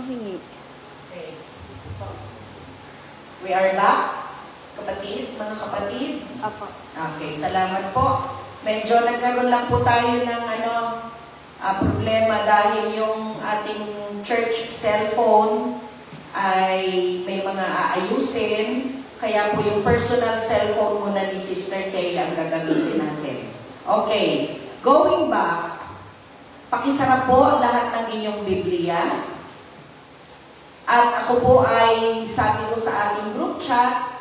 hingi. Okay. We are back, kapatid, mga kapatid. Apo. Okay, salamat po. Medyo nagkaroon lang po tayo ng problema dahil yung ating church cellphone ay may mga aayusin. Kaya po yung personal cellphone muna ni Sister Kay ang gagamitin natin. Okay, going back, pakisara po ang lahat ng inyong Biblia. At ako po ay, sabi ko sa ating group chat,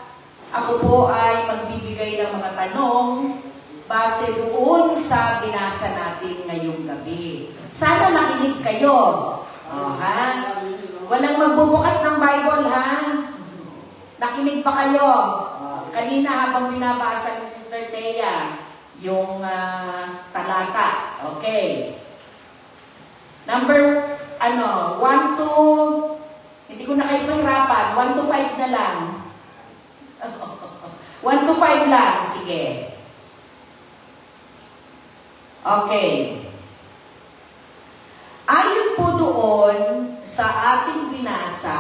ako po ay magbibigay ng mga tanong base doon sa binasa natin ngayong gabi. Sana nakinig kayo. Ha? Walang magbubukas ng Bible, ha? Nakinig pa kayo. Kanina habang binabasa ni Sister Thea, yung talata. Okay. Number, 1 to, hindi ko na kayo mahirapan, 1 to 5 na lang. 1 to 5 lang, sige. Okay. Ayon po doon sa ating binasa,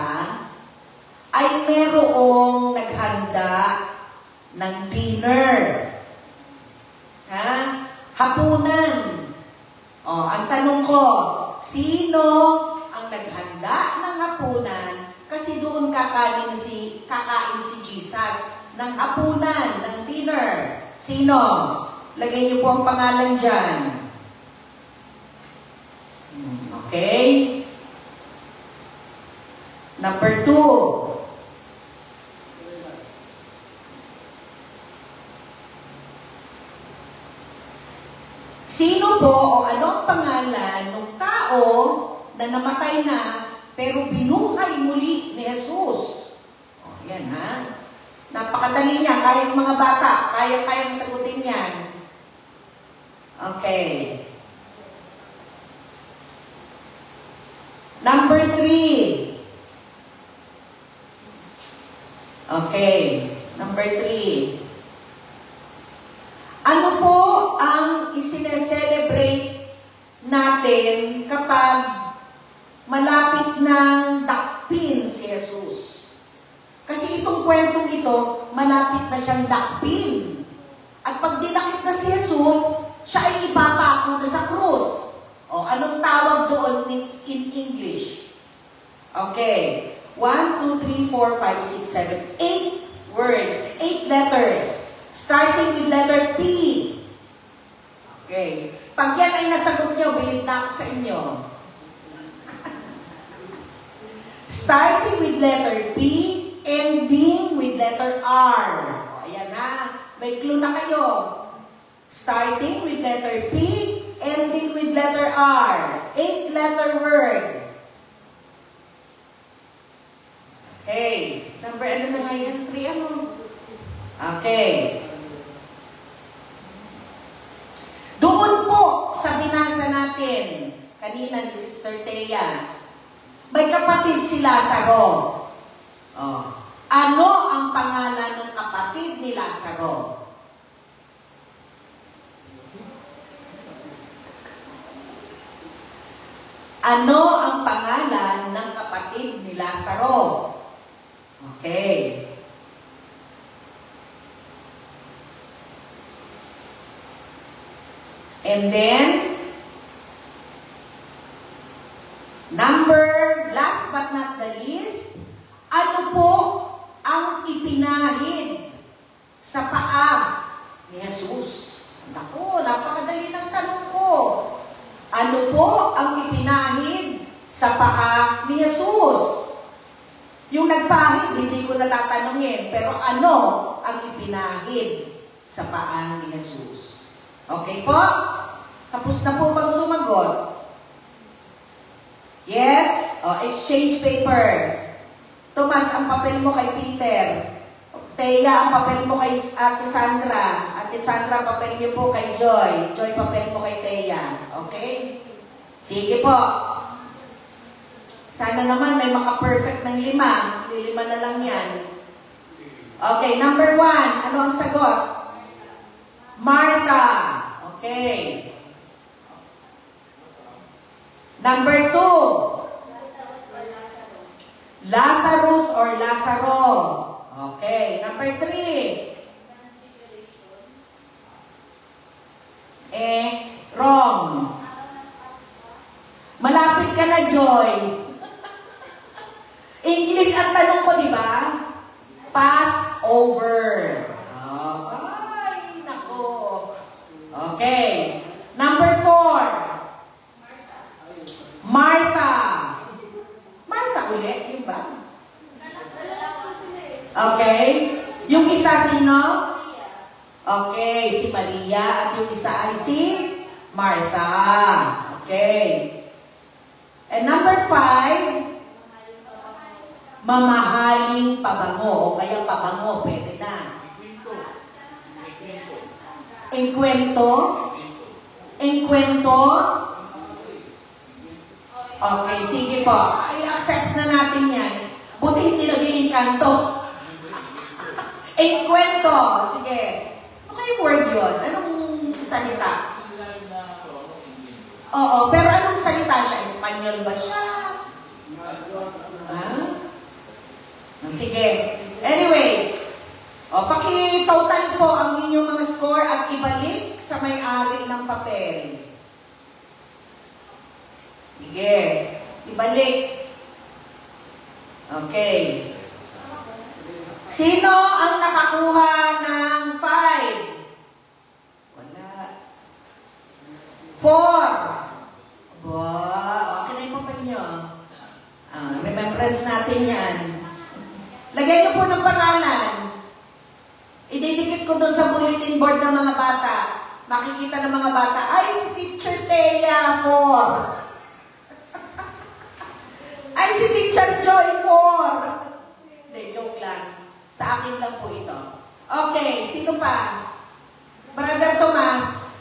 ay merong naghanda ng dinner. Ha? Hapunan. Ang tanong ko, sino ang naghanda ng hapunan? Kasi doon kakain si Jesus ng hapunan, ng dinner. Sino? Lagay niyo po ang pangalan dyan. Okay? Number 2. Sino po o anong pangalan ng tao na namatay na pero binuhay muli ni Jesus? Yan ha. Napakadali niya. Kayang mga bata. Kayang sagutin yan. Okay. Number 3. Okay. Number 3. Ano po ang isineselebrate natin kapag malapit ng dakpin si Jesus? Kasi itong kwentong ito, malapit na siyang dakpin. At pag dinakip na si Jesus, siya ay ipapako na sa krus. Anong tawag doon in English? Okay. 1, 2, 3, 4, 5, 6, 7, 8 word, 8 letters. Starting with letter P. Okay. Pag yan ay nasagot nyo, bilib na ako sa inyo. Starting with letter P, ending with letter R. Ayan na. May clue na kayo. Starting with letter P, ending with letter R. 8-letter word. Okay. Number ano na ngayon? 3 ano? Okay. Doon po sa binasa natin, kanina ni Sister Thea, may kapatid si Lazaro. Ano ang pangalan ng kapatid ni Lazaro? Ano ang pangalan ng kapatid ni Lazaro? Okay. And then, last but not the least, ano po ang ipinahid sa paa ni Jesus? Naku, napakadali ng tanong ko. Ano po ang ipinahid sa paa ni Jesus? Yung nagpahid, hindi ko na tatanungin, pero ano ang ipinahid sa paa ni Jesus? Okay po? Tapos na po bang sumagot? Yes? Exchange paper. Tomas, ang papel mo kay Peter. Thea, ang papel mo kay Ate Sandra. Ate Sandra, papel niyo po kay Joy. Joy, papel mo kay Thea. Okay? Sige po. Sana naman may maka-perfect ng 5. 5 na lang yan. Okay, number 1. Ano ang sagot? Martha. Okay. Number 2. or Lazaro. Okay. Number 3. Wrong. Malapit ka na, Joy. English ang tanong ko, di ba? Passover. Ay, nako. Okay. Number 4. Martha. Martha ulit, yun ba? Okay. Yung isa sino? Okay, si Maria. At yung isa ay si Martha. Okay. And number 5, mamahaling pabango. O kaya pabango, pwede na. Enkwento? Enkwento? Okay, sige po. I-accept na natin yan. Buti hindi naging kanto. Enkwento. Sige. Ano kayong word yun? Anong salita? Oo, pero anong salita siya? Espanyol ba siya? Sige. Anyway, paki-total po ang inyong mga score at ibalik sa may-ari ng papel. Sige. Ibalik. Okay. Sino ang nakakuha ng 5? Wala. 4. Wow. Okay na yung papel nyo. Remembrance natin yan. Lagay niyo po ng pangalan. Ididikit ko doon sa bulletin board ng mga bata. Makikita ng mga bata, ay, si Teacher Thea 4. Ay, si Teacher Joy 4. Hindi, joke lang. Sa akin lang po ito. Okay, sino pa? Brother Tomas.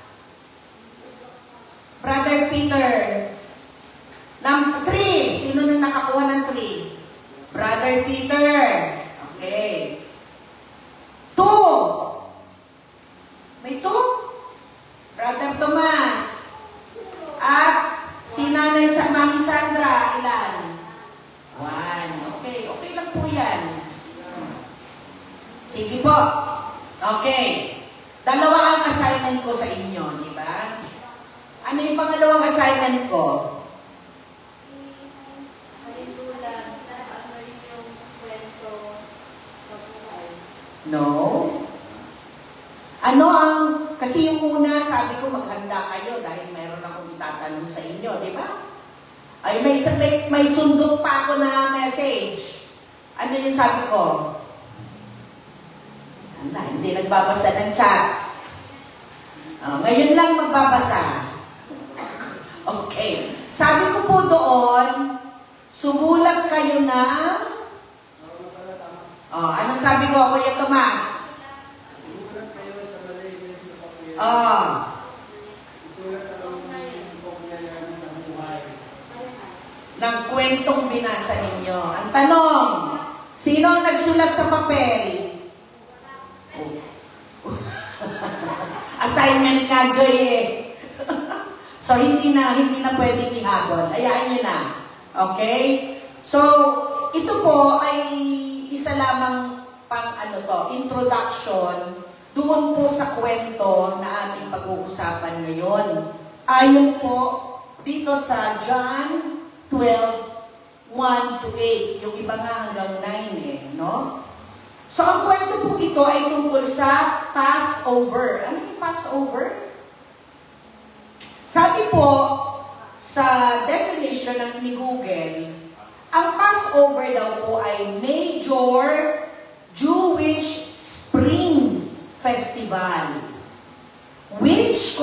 Brother Peter. 3. Sino na nakakuha ng 3? Brother Peter. Okay. 2. May 2? Brother Tomas. At si Nanay Mami Sandra, ilan? 1. Okay. Okay lang po yan. Sige po. Okay. 2 ang assignment ko sa inyo, di ba? Ano yung pangalawang assignment ko? No? Ano ang, kasi yung una, sabi ko maghanda kayo dahil mayroon akong itatanong sa inyo, di ba? Ay, may sundot pa ako na message. Ano yung sabi ko? Hindi nagbabasa ng chat. Ngayon lang magbabasa. Okay. Sabi ko po doon, sumulat kayo na anong sabi ko, Kuya Tomas? Ng kwentong binasa ninyo. Ang tanong, sino ang nagsulat sa papel? Assignment ka, Joy eh. So, hindi na pwedeng ihabol. Hayaan nyo na. Okay? So, ito po ay isa lamang pang introduction doon po sa kwento na ating pag-uusapan ngayon. Ayon po dito sa John 12:1-8. Yung iba nga hanggang 9 no? So, ang kwento po ito ay tungkol sa Passover. Ano yung Passover? Sabi po sa definition ni Google, ang Passover daw po ay major Jewish spring festival which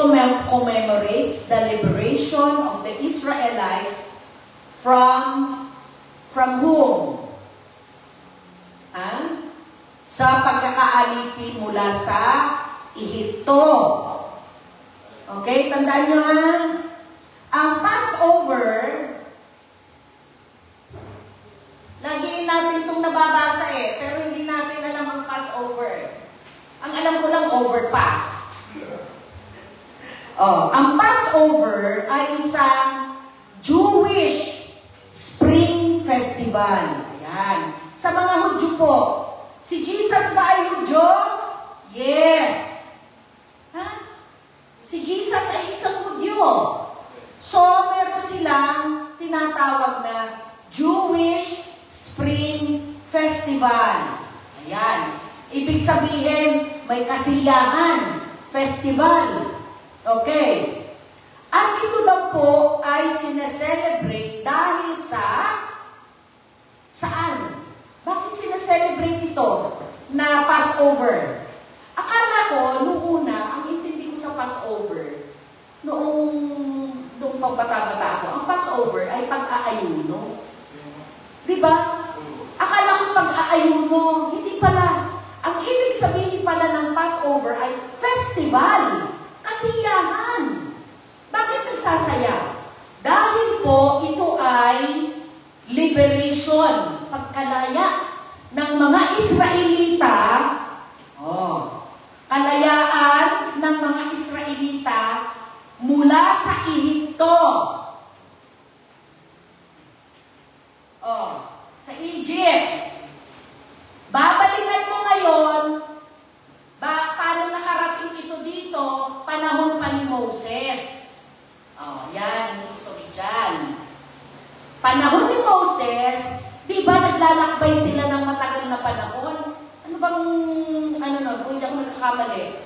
commemorates the liberation of the Israelites from whom? Sa pagkakaalipin mula sa Ehipto. Okay, tandaan nyo ha? Ang Passover, lagi natin itong nababasa pero hindi natin alam ang Passover. Ang alam ko lang, overpass. Ang Passover ay isang Jewish spring festival. Ayan. Sa mga po. Si Jesus ba ay Hudyo? Yes. Ha? Si Jesus ay isang Hudyo. So, meron silang tinatawag na Jewish Spring Festival. Ayan. Ibig sabihin, may kasiyahan. Festival. Okay. At ito daw po ay sineselebrate dahil saan? Bakit sineselebrate ito na Passover? Akala ko, noong una, ang intindi ko sa Passover, noong pagbata-bata ako, ang Passover ay pag-aayuno. Diba? Akala ko pag-aayuno, hindi pala. Ang ibig sabihin pala ng Passover ay festival, kasiyahan. Bakit nagsasaya? Dahil po ito ay liberation, pagkalaya ng mga Israelita, kalayaan ng mga Israelita mula sa Ehipto. Sa Egypt. Babalikan mo ngayon, paano nakarating ito dito, panahon pa ni Moses. Yan, ang history dyan. Panahon ni Moses, di ba naglalakbay sila ng matagal na panahon? Ano bang, kung hindi ako nagkakamali,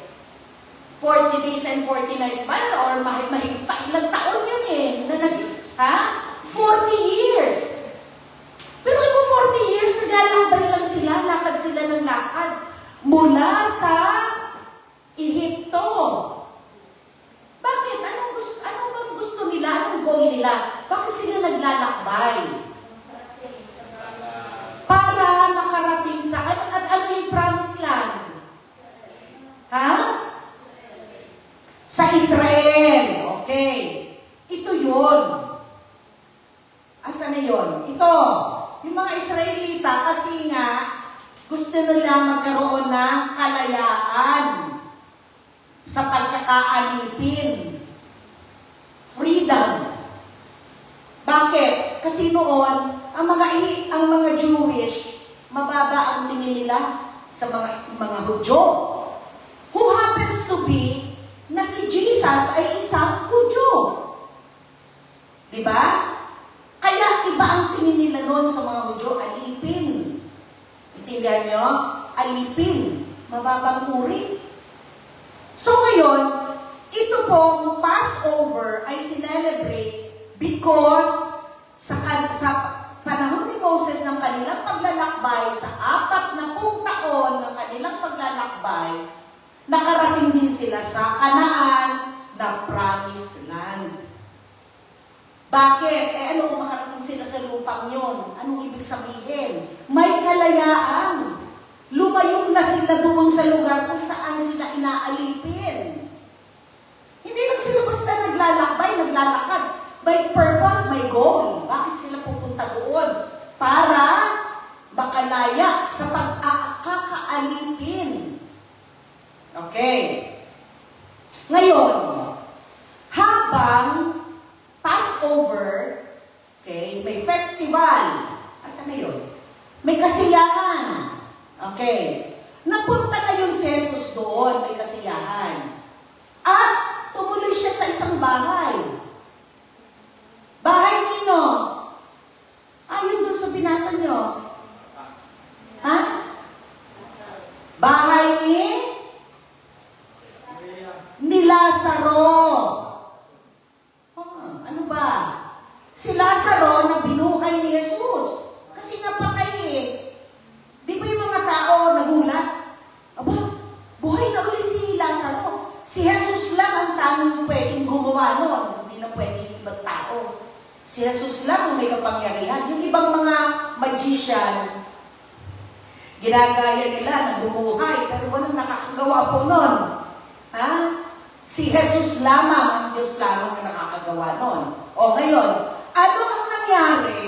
40 days and 40 nights ba? Or mahigit pa, ilang taon yan eh. 40 years. Pero kung 40 years, naglalakbay lang sila, lakad sila ng lakad. Mula sa Ehipto. Bakit? Anong gusto nila? Anong goal nila? Bakit sila naglalakbay? Para makarating sa at ano yung promised land? Sa Israel. Okay. Ito yun. Asa na yun? Ito. Yung mga Israelita kasi nga gusto nila magkaroon ng kalayaan sa pagkakaalipin. Freedom. Bakit? Kasi noon, ang mga Jewish, mababa ang tingin nila sa mga Hudyo. Who happens to be na si Jesus ay isang Hudyo. Diba? Kaya iba ang tingin nila noon sa mga Hudyo, alipin. Intindihan nyo? Alipin. Mababang uri. So ngayon, ito pong Passover ay sinelebrate because sa panahon ni Moses ng kanilang paglalakbay, sa 40 taon ng kanilang paglalakbay, nakarating din sila sa Kanaan na promised land. Bakit? Ano kung makarating sila sa lupang yon? Anong ibig sabihin? May kalayaan. Lumayo na sila doon sa lugar kung saan sila inaalipin. Hindi lang sila basta naglalakbay, naglalakad. May purpose, may goal. Bakit sila pupunta doon? Para makalaya sa pag-kakaalipin. Okay. Ngayon, habang Passover, okay, may festival. Asa na yun? May kasiyahan. Okay. Napunta ngayon si Jesus doon, may kasiyahan. At tumuloy siya sa isang bahay. Bahay ninyo. Ayun doon sa binasa nyo. Ha? Bahay ni Lazaro. Ano ba? Si Lazaro na binuhay ni Jesus. Kasi nga patay eh. Di ba yung mga tao nagulat? Aba, buhay na ulit si Lazaro. Si Jesus lang ang tanging pwedeng gumawa nun. Hindi na pwedeng ibang tao. Si Jesus lang ang may kapangyarihan. Yung ibang mga magician, ginagaya nila na bumuhay, pero walang nakakagawa po nun. Ha? Si Jesus lamang, ang Diyos lamang ang nakakagawa nun. O ngayon, ano ang nangyari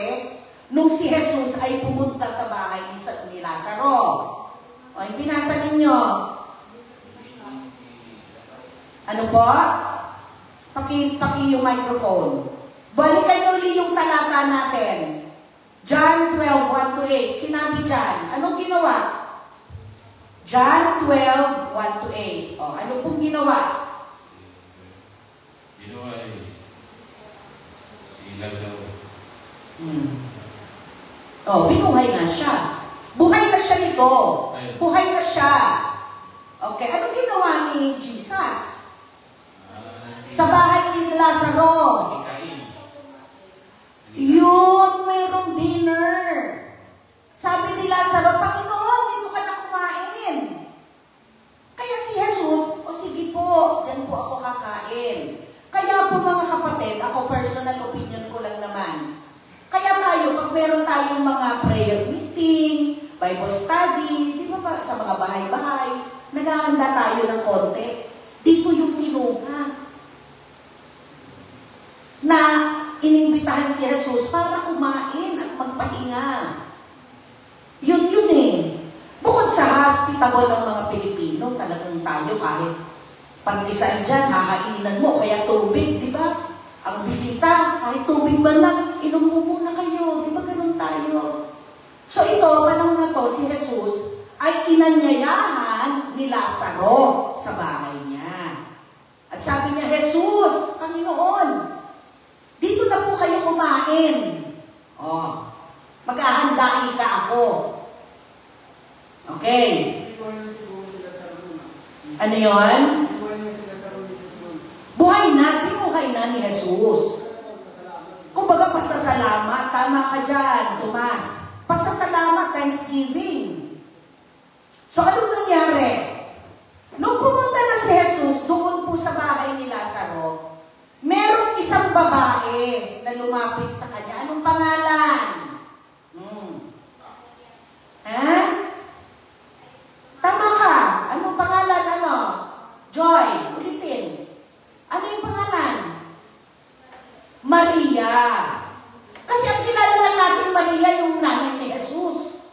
nung si Jesus ay pumunta sa bahay ni Lazaro? O, yung binasa ninyo. Ano po? Paki yung microphone. Balikan nyo ulit yung talata natin. John 12:1-8. to 8. Sinabi dyan, anong ginawa? John 12, 1 to 8. O, ano pong ginawa? Ginawa sila daw. O, binuhay na siya. Buhay na siya nito. Buhay na siya. Okay, anong ginawa ni Jesus? Sa bahay ni Lazaro. Yun, mayroong dinner. Sabi ni Lazaro, Panginoon, dito ka na kumain. Kaya si Jesus, o sige po, dyan po ako kakain. Kaya po mga kapatid, ako personal opinion ko lang naman. Kaya tayo, pag meron tayong mga prayer meeting, Bible study, di ba sa mga bahay-bahay, naghahanda tayo ng konti. Dito yung kinuha. Na inimbitahan si Jesus para kumain at magpahinga. Yun eh. Bukod sa hospitable ng mga Pilipino, talagang tayo kahit panlisan dyan, hahainan mo, kaya tubig, di ba? Ang bisita, kahit tubig man lang, inom mo muna kayo, di ba ganun tayo? So ito, panahon na to, si Jesus ay inanyayahan ni Lazaro sa bahay niya. At sabi niya, Jesus, Panginoon, dito na po kayo kumain. O, maghahandai ka ako. Okay. Ano yun? Buhay na, binuhay na ni Jesus. Kumbaga, pasasalamat. Tama ka dyan, Tomas. Pasasalamat, Thanksgiving. So, anong nangyari? Nung pumunta na si Jesus doon po sa bahay ni Lazaro, merong isang babae na lumapit sa kanya. Anong pangalan? Ha? Tama ka. Anong pangalan? Ano? Joy. Ulitin. Ano yung pangalan? Maria. Kasi ang kilala lang natin Maria yung nanay ni Jesus.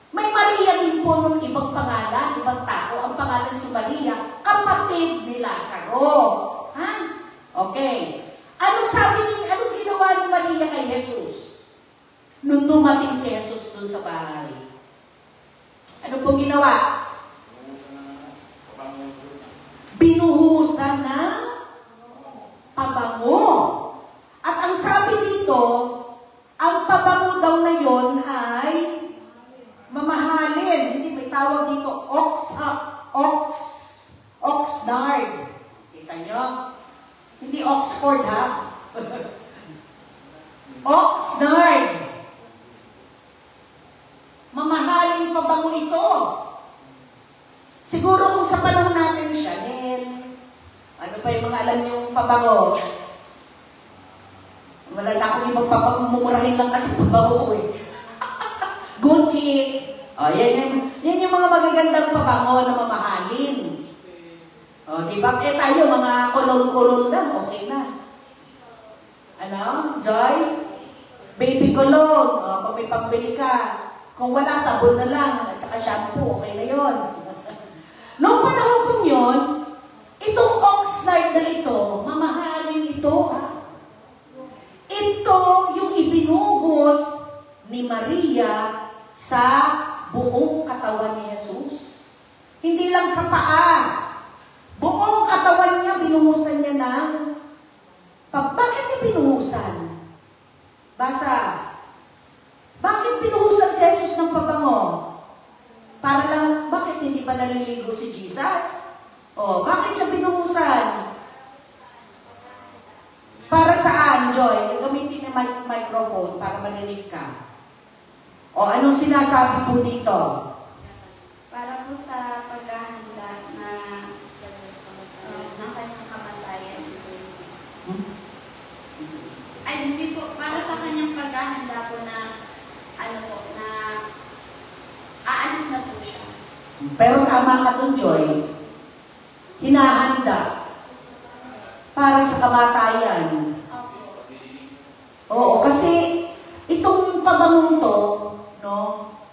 May Maria din po nung ibang pangalan, ibang tao. Ang pangalan si Maria, kapatid ni Lazaro. Ha? Okay. Anong ginawa ni Maria kay Jesus? Nung dumating si Jesus dun sa bahay. Ano pong ginawa? Binuhusan na pabango. At ang sabi dito, ang pabango daw na yon ay mamahalin. Hindi, may tawag dito, Oxnard. Kita nyo? Hindi Oxford, ha? Oxnard. Mamahaling pabango ito. Siguro kung sa panahon natin, Chanel, ano pa yung mga alam yung pabango? Wala na akong ibang pabango, mumurahin lang kasi pabango ko eh. Gucci. O, yan yung mga magagandang pabango na mamahalin. O, diba? Eh tayo, mga kolon-kolon lang, okay na. Ano? Joy? Baby cologne. O, pag may pagbili ka. Kung wala, sabon na lang. At saka shampoo, okay na yun. Noong panahon po yun, itong Oxnard na ito, mamahalin ito, ha? Ito yung ibinuhos ni Maria sa buong katawan ni Jesus. Hindi lang sa paa. Buong katawan niya, binuhusan niya ng... Bakit niya binuhusan? Basa. Bakit binuhusan si Jesus ng pabango? Para lang, bakit hindi pa naliligo si Jesus? O, bakit siya binuhusan? Para saan, Joy? Gamitin ng microphone para marinig ka. O, anong sinasabi po dito? Para po sa paghahanda na ng kanyang kamatayan. Ay, hindi po. Para sa kanyang paghahanda po na, ano po, na aalis na po siya. Pero tama ka dun, Joy. Hinahanda para sa kamatayan. Oo, kasi itong pabangong to, no,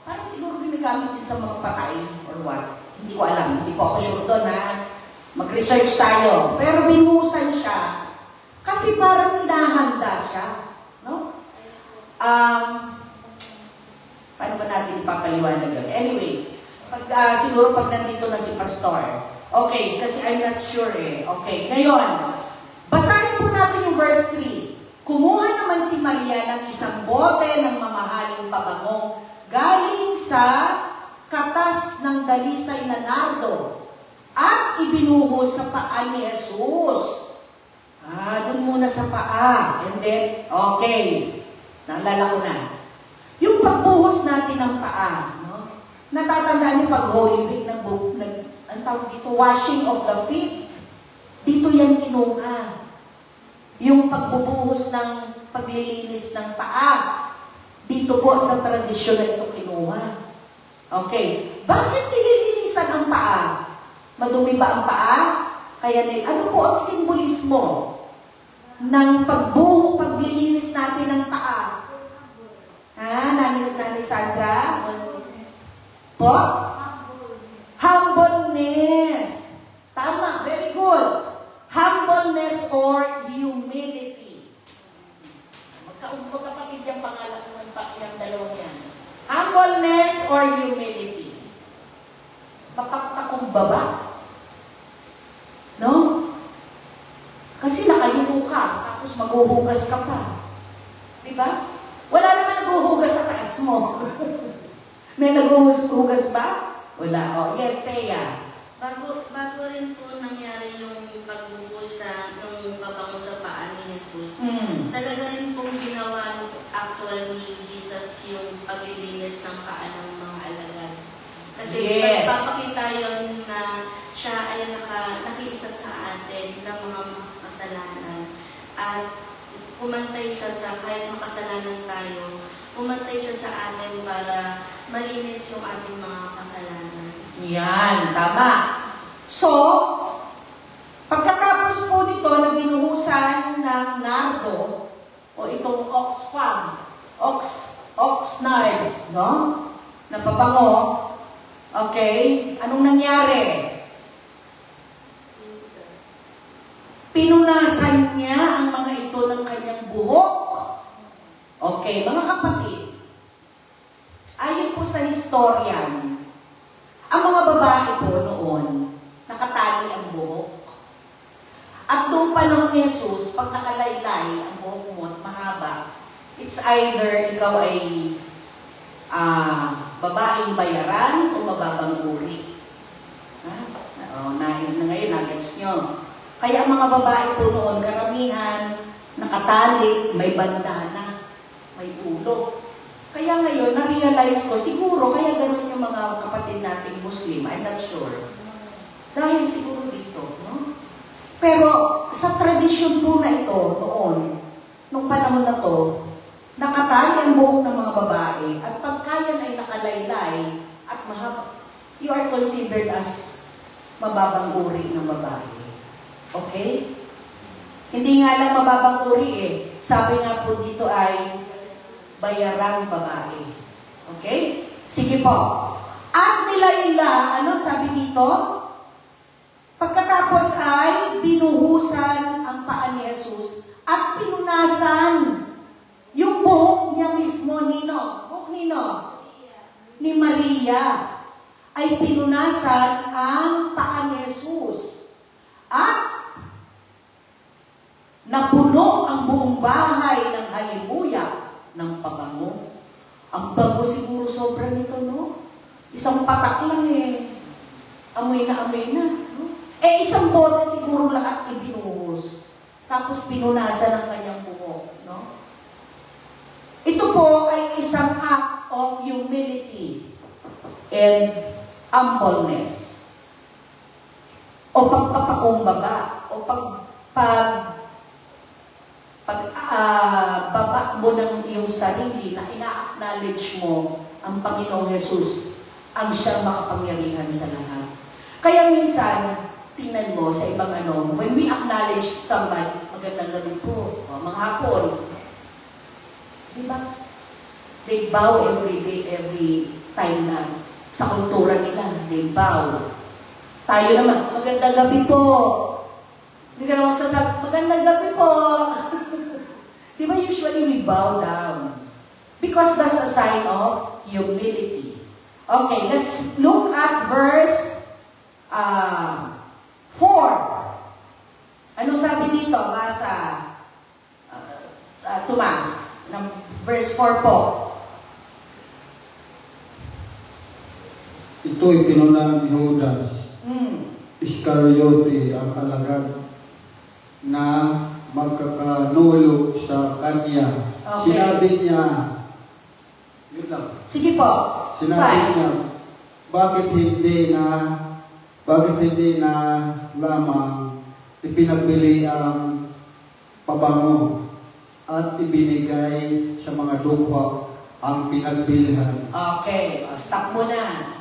parang siguro ginagamit din sa mga patay or what. Hindi ko alam. Hindi ko ako sure doon, ha. Mag-research tayo. Pero binuhusan siya kasi parang hinahanda siya. No? Paano ba natin papaliwanag yun. Anyway, siguro pag nandito na si Pastor. Okay, kasi I'm not sure eh. Okay, ngayon, basahin po natin yung verse 3. Kumuha naman si Maria ng isang bote ng mamahaling pabango galing sa katas ng dalisay na nardo at ibinuhos sa paa ni Jesus. Doon muna sa paa. And then, okay. Naalala ko na. Yung pagbuhos natin ng paa, no? Natatandaan niyo pag Holy Week, ang tawag dito, washing of the feet. Dito yan kinuha. Yung pagbubuhos ng paglilinis ng paa. Dito po sa tradisyon na ito kinuha. Okay. Bakit nililinisan ang paa? Madumi ba ang paa? Kaya ano po ang simbolismo ng paglilinis natin ng paa? Namin Sandra? Po? Humbleness. Tama, very good. Humbleness or humility. Magkapatid yung pangalan ng dalawang yan. Humbleness or humility. Mapagpakumbaba. No? Kasi nakayuko ka, tapos maghuhugas ka pa. Diba? Wala naman naghuhugas sa taas mo. May naghuhugas ba? Wala. Oh, yes, Thea. Bago rin po nangyari yung pagbubuhos ng pabango sa paa ni Jesus, talaga rin pong ginawa actual ni Jesus yung paglilinis ng paa ng mga alagad. Kasi papakita yun na siya ay nakiisa sa atin ng mga kasalanan. At pumantay siya sa kahit makasalanan tayo, pumantay siya sa atin para malinis yung ating mga kasalanan. Yan, tama. So, pagkatapos po nito na binuhusan ng nardo, o itong oxnard, no? Na pabango, okay, anong nangyari? Pinunasan niya ang mga ito ng kanyang buhok. Okay, mga kapatid, ayon po sa historian, ang mga babae po noon, nakatali ang buhok. At doon panahon ni Jesus, pag nakalaylay ang buhok mo at mahaba, it's either ikaw ay babaeng bayaran o mababang uri. Ngayon, nagets nyo. Kaya ang mga babae po noon, karamihan, nakatali, may bandana, may ulo. Kaya ngayon, na-realize ko, siguro, kaya ganun yung mga kapatid nating Muslim, I'm not sure. Dahil siguro dito, no? Pero, sa tradisyon po na ito, noon, nung panahon na to, nakatali ang buhok ng mga babae, at pagkaya ay nakalaylay, at mahaba, you are considered as mababang uri ng babae. Okay? Hindi nga lang mababang uri eh. Sabi nga po dito ay bayarang babae. Okay? Sige po. At nilayla, ano sabi dito? Pagkatapos ay binuhusan ang paa ni Jesus at pinunasan yung buhok niya mismo, nino? Buhok nino? Ni Maria. Ay pinunasan ang paa ni Jesus. At napuno ang buong bahay ng halimuyak ng pabango. Ang bango siguro sobra nito, no? Isang patak lang eh. Amoy na. No? Isang bote siguro lahat ibinuhos. Tapos pinunasan ang kanyang buhok, no? Ito po ay isang act of humility and humbleness. O pagpapakumbaba. O baba mo ng iyong sarili na ina-acknowledge mo ang Panginoong Jesus ang siyang makapangyarihan sa lahat. Kaya minsan, tingnan mo sa ibang when we acknowledge somebody, magandang gabi po, mga hapon. Diba? They bow every day, every time na sa kultura nila. They bow. Tayo naman, magandang gabi po. Hindi ka naman sasabi, magandang gabi po. Diba usually we bow down? Because that's a sign of humility. Okay, let's look at verse 4. Ano sabi dito, Masa Tomas? Verse 4 po. Ito'y pinunang ni Judas Iscariote, ang alagad na magkakanulog sa kanya. Okay. Sinabi niya, yun lang. Sige po. Sinabi niya, bakit hindi na lamang ipinagbili ang pabango at ibinigay sa mga dukha ang pinagbilihan. Okay, stop muna.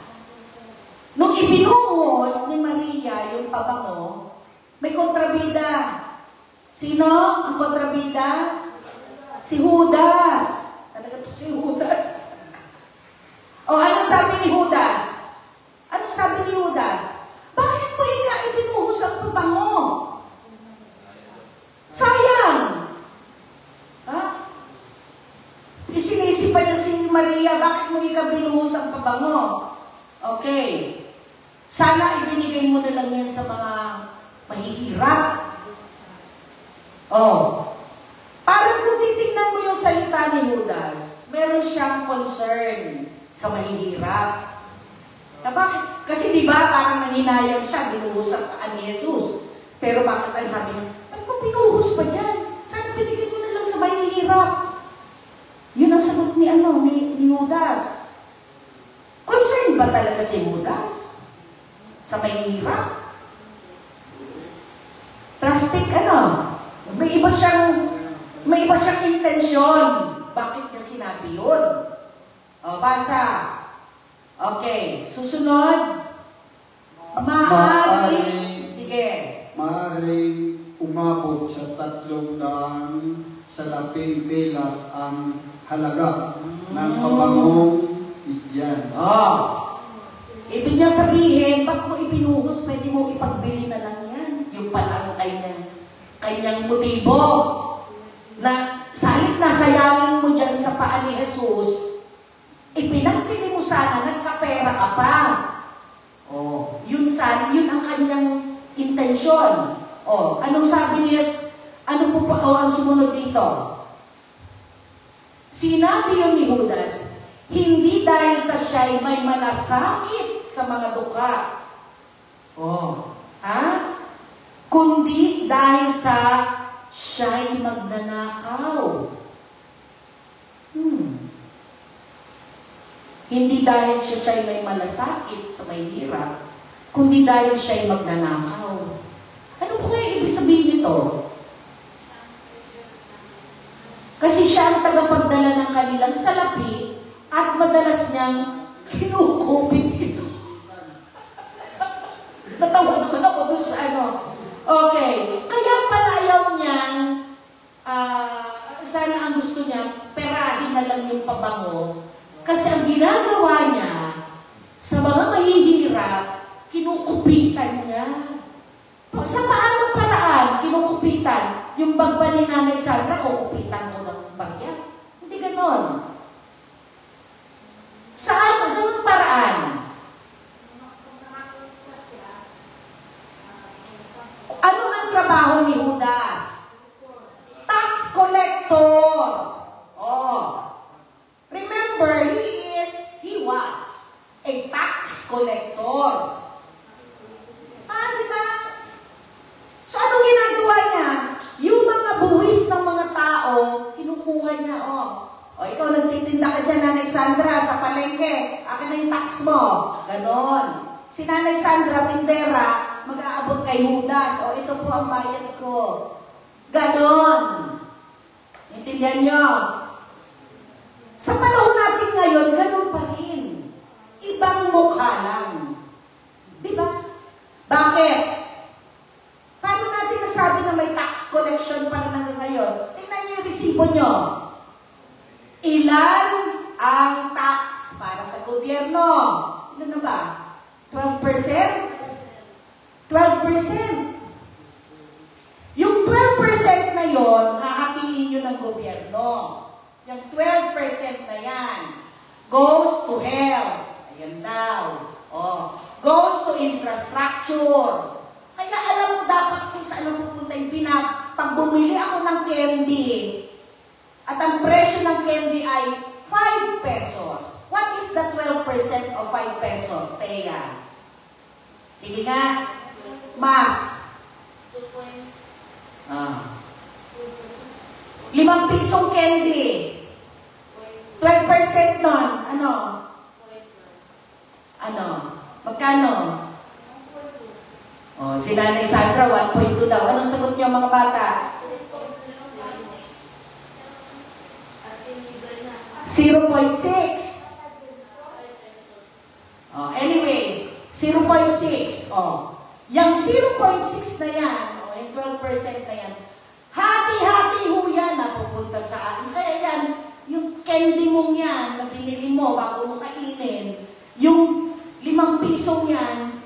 Nung ibinuhos ni Maria yung pabango, may kontrabida. Sino ang kontrabida? Si Judas. Talaga to si Judas. O ano sabi ni Judas? Ano sabi ni Judas? Bakit mo ibinuhos ang pabango? Sayang! Ha? Isinisipan niya si Maria, bakit mo binuhos ang pabango? Okay. Sana ibinigay mo na lang yan sa mga mahihirap. Oh. Parang kung titignan mo yung salita ni Judas, meron siyang concern sa mahihirap. Na bakit? Kasi di ba parang nanginayang siya, binuhos ang paan ni Jesus. Pero bakit ang sabi niya, ano ba binuhos pa dyan? Sana binigay mo na lang sa mahihirap. Yun ang sagot ni Judas. Concern ba talaga si Judas sa mahihirap? Plastic may iba siyang intensyon. Bakit niya sinabi yun? O, basa. Okay, susunod. Sige. Maaaring umabot sa 300 salaping pelat ang halaga ng pabangong yan. Ibig niya sabihin, ba't mo ibinuhos, pwede mo ipagbili na lang yan. Yung pala ang kanyang motibo. Na salit na sayangin mo dyan sa paa ni Jesus, ipinagbili mo sana, nagkapera ka pa. Yun ang kanyang intensyon. Anong sabi ni Jesus? Ano po pa ang sumunod dito? Sinabi yun ni Judas, hindi dahil sa siya'y may malasakit sa mga dukha. Kundi dahil sa siya'y magnanakaw. Hindi dahil siya'y may malasakit sa may hirap, kundi dahil siya'y magnanakaw. Ano po kaya ibig sabihin nito? Kasi siya ang tagapagdala ng kanilang salapi at madalas niyang kinukupit ito. Natawa naman ako dun sa Okay. Kaya pala ayaw niyang, sana ang gusto niya, perahin na lang yung pabango. Kasi ang ginagawa niya, sa mga mahihirap, kinukupitan niya. Sa paanong paraan, kinukupitan? Yung bagba ni Nanay Sandra, kukupitan ko ng bagya. Hindi ganon. Saan ang paraan? Ano ang trabaho ni Judas? Tax collector. Remember, he was a tax collector. Diba? So, anong ginagawa niya? Yung mga buwis ng mga tao, kinukuha niya, ikaw nagtitinda ka dyan, Nanay Sandra, sa palengke. Akin na yung tax mo. Ganon. Si Nanay Sandra, tindera, mag-aabot kay Judas. Ito po ang bayad ko. Ganon. Intindihan niyo? Sa panahon natin ngayon, ganon pa rin. Ibang mukha lang. Diba? Bakit? Paano natin nasabi na may tax collection pa rin hanggang ngayon? Tingnan niyo yung resibo niyo. Ilan ang tax para sa gobyerno? Ilan na ba? 12%? 12%. Yung 12% na yon, hahatiin nyo ng gobyerno. Yung 12% na yan, goes to health. Ayan daw. Oh, goes to infrastructure. Kaya alam mo dapat kung saan ako pupunta yung pag bumili ako ng candy, at ang presyo ng candy ay 5 pesos. What is the 12% of 5 pesos, Thea? Sige nga. Math. 5 pisong candy. 12% nun. Ano? Magkano? Si Nanay Sandra, 1.2 daw. Anong sagot niyo mga bata? 0.6. Anyway, 0.6. Yung 0.6 na yan, yung 12% na yan, hati-hati ho yan na pupunta sa atin. Kaya yan, yung candy mong yan na binili mo bago mo kainin, yung 5 pisong yan,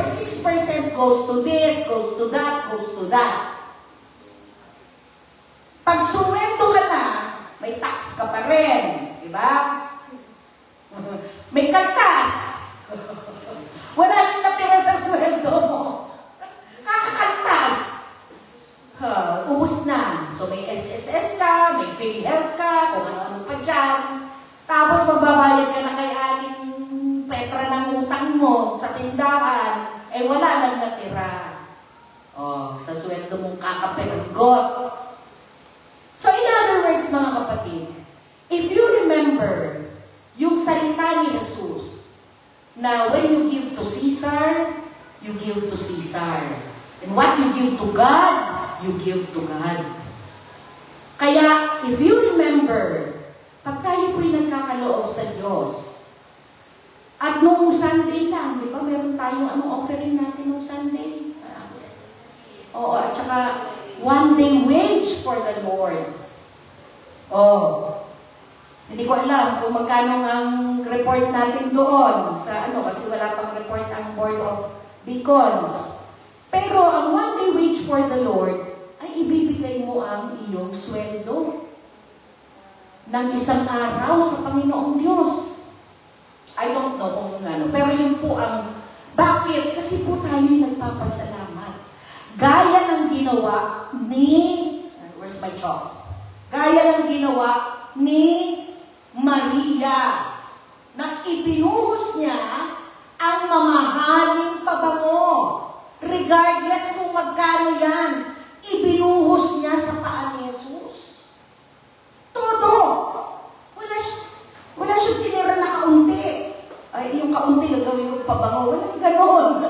6% goes to this, goes to that, goes to that. Pag sumweldo ka na, may tax ka pa rin. Diba? May kaltas. Wala nang natira sa sweldo mo. Kakakaltas. Ubus na. So may SSS ka, may PhilHealth ka, kung ano-ano pa dyan. Tapos magbabayad ka na kay aling Petra ng utang mo sa tindahan, wala nang natira. Sa sweldo mong kakapirgot. So in other words, mga kapatid, if you remember yung salita ni Jesus na when you give to Caesar, you give to Caesar. And what you give to God, you give to God. Kaya, if you remember, pag tayo po'y nagkakaloob sa Diyos, at noong Sunday lang, di ba, meron tayong offering natin noong Sunday? At saka, one day wage for the Lord. Hindi ko alam kung magkano ang report natin doon sa kasi wala pang report ang Board of Deacons. Pero ang one day wage for the Lord ay ibibigay mo ang iyong sweldo ng isang araw sa Panginoong Diyos. I don't know kung pero yun po ang bakit? Kasi po tayo'y nagpapasalamat. Gaya ng ginawa ni where's my chalk? Gaya ng ginawa ni Maria na ibinuhos niya ang mamahaling pabango. Regardless kung magkano yan, ibinuhos niya sa paa ni Jesus. Todo. Wala siyang tinira na kaunti. Yung kaunti gagawin ko pabango. Walang ganon.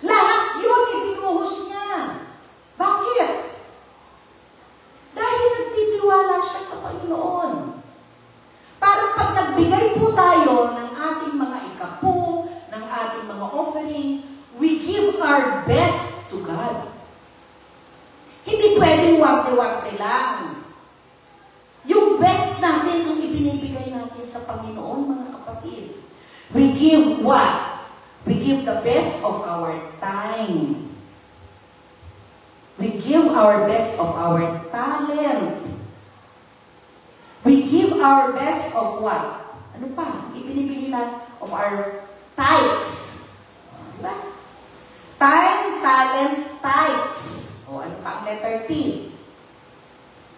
Lahat yun ibinuhos niya. Bakit? Dahil nagtitiwala siya sa Panginoon. Parang pag nagbigay po tayo ng ating mga ikapu, ng ating mga offering, we give our best to God. Hindi pwedeng warte-warte lang. Yung best natin ang ibinibigay natin sa Panginoon, mga kapatid. We give what? We give the best of our time. We give our best of our talent. We give our best of what? Ano pa? Ibinibigay natin of our tithes. Diba? Time, talent, tithes. Ano pa ang letter T?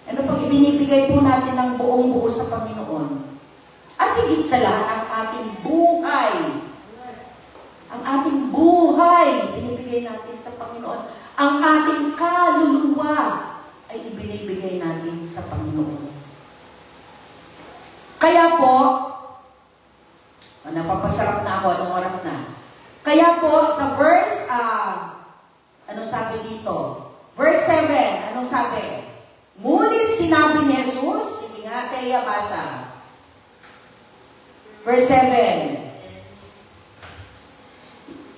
Ano pang ibinibigay po natin ng buong buo sa Panginoon? At higit sa lahat, ang ating buhay. Ang ating buhay, binibigay natin sa Panginoon. Ang ating kaluluwa ay ibinibigay natin sa Panginoon. Kaya po, napapasarap na ako, anong oras na? Kaya po, sa verse, ano sabi dito? Verse 7, ano sabi? Ngunit sinabi ni Jesus, sige nga, Thea, basa. Verse 7.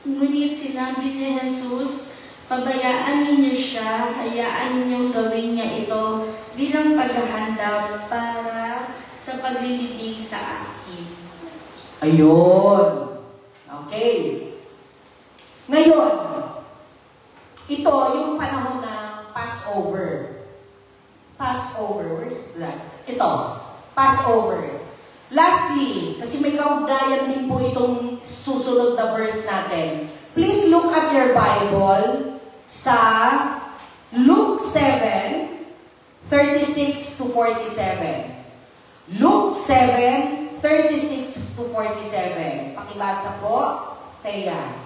Ngunit sinabi ni Jesus, pabayaan ninyo siya, hayaan ninyong gawin niya ito bilang paghahanda para sa paglilibing sa akin. Ayun. Okay. Ngayon, ito yung panahon ng Passover. Passover, where's that? Ito, Passover. Lastly, kasi may kaugnayan din po itong susunod na verse natin. Please look at your Bible sa Luke 7:36 to 47. Luke 7:36 to 47. Pakibasa po, Teya.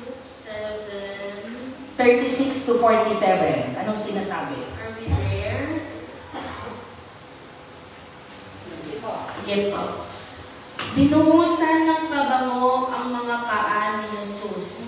Luke 7. 36 to 47. Anong sinasabi? Are we there? Sige po. Binuhusan ng pabango ang mga paa ni Jesus.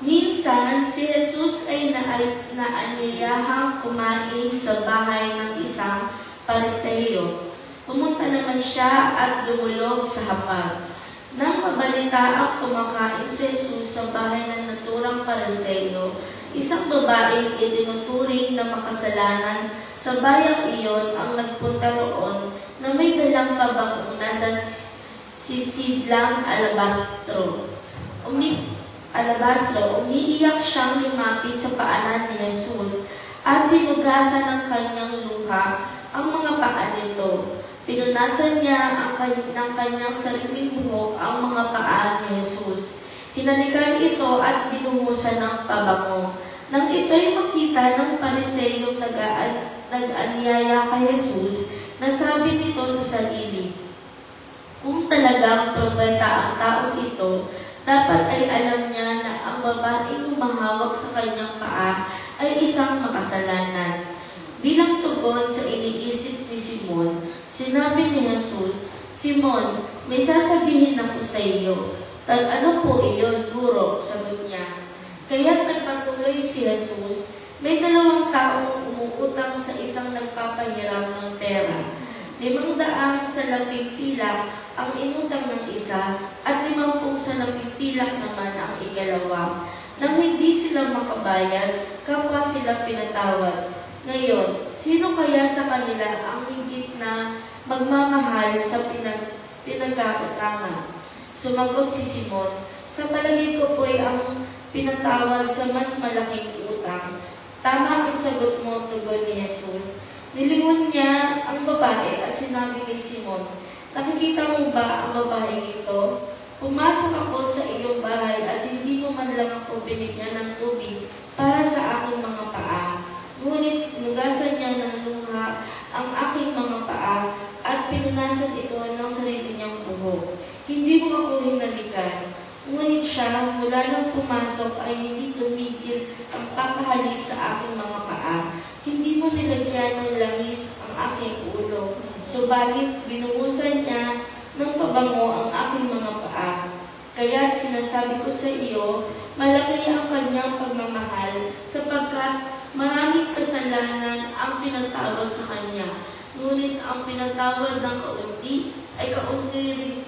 Minsan, si Jesus ay naanyayahang kumain sa bahay ng isang Pariseo. Pumunta naman siya at dumulog sa hapag. Nang mabalitaang kumakain si Jesus sa bahay ng naturang Pariseo, isang babaeng itinuturing na makasalanan sa bayang iyon ang nagpunta roon na may dalang pabango na sa sisidlang alabastro. Umiiyak siyang lumapit sa paanan ni Jesus at hinugasan ng kanyang luha ang mga paa nito. Pinunasan niya ng kanyang sariling buhok ang mga paa ni Jesus. Hinalikan ito at binuhusan ng pabango. Nang ito'y makita ng Pariseo nag-anyaya kay Jesus, nasabi nito sa sarili, kung talagang propeta ang taong ito, dapat ay alam niya na ang babaeng humahawak sa kanyang paa ay isang makasalanan. Bilang tugon sa iniisip ni Simon, sinabi ni Jesus, Simon, may sasabihin ako sa iyo. Ano po iyon, Guro? Sagot niya. Kaya't nagpatuloy si Jesus, may 2 taong umuutang sa isang nagpapahiram ng pera. 500 salaping pilak ang inutang ng isa at 50 salaping pilak naman ang ikalawa. Nang hindi sila makabayad, kapwa sila pinatawad. Ngayon, sino kaya sa kanila ang higit na magmamahal sa pinagkautangan? Sumagot si Simon, sa palagay ko po'y ang pinatawad sa mas malaking utang. Tama ang sagot mo, tugon ni Jesus. Nilingon niya ang babae at sinabi kay Simon, nakikita mo ba ang babaeng ito? Pumasok ako sa iyong bahay at hindi mo man lang ako binigyan ng tubig para sa aking mga paa. Ngunit hinugasan niya ng luha ang aking mga paa at pinunasan ito ng sarili niyang buhok. Hindi mo ako hinalikan. Ngunit siya, mula nang pumasok ay hindi tumigil ang pakahalik sa aking mga paa. Hindi mo nilagyan ng langis ang aking ulo. Subalit, binuhusan niya ng pabango ang aking mga paa. Kaya sinasabi ko sa iyo, malaki ang kanyang pagmamahal sapagkat maraming kasalanan ang pinatawad sa kanya. Ngunit ang pinatawad ng kaunti ay kaunti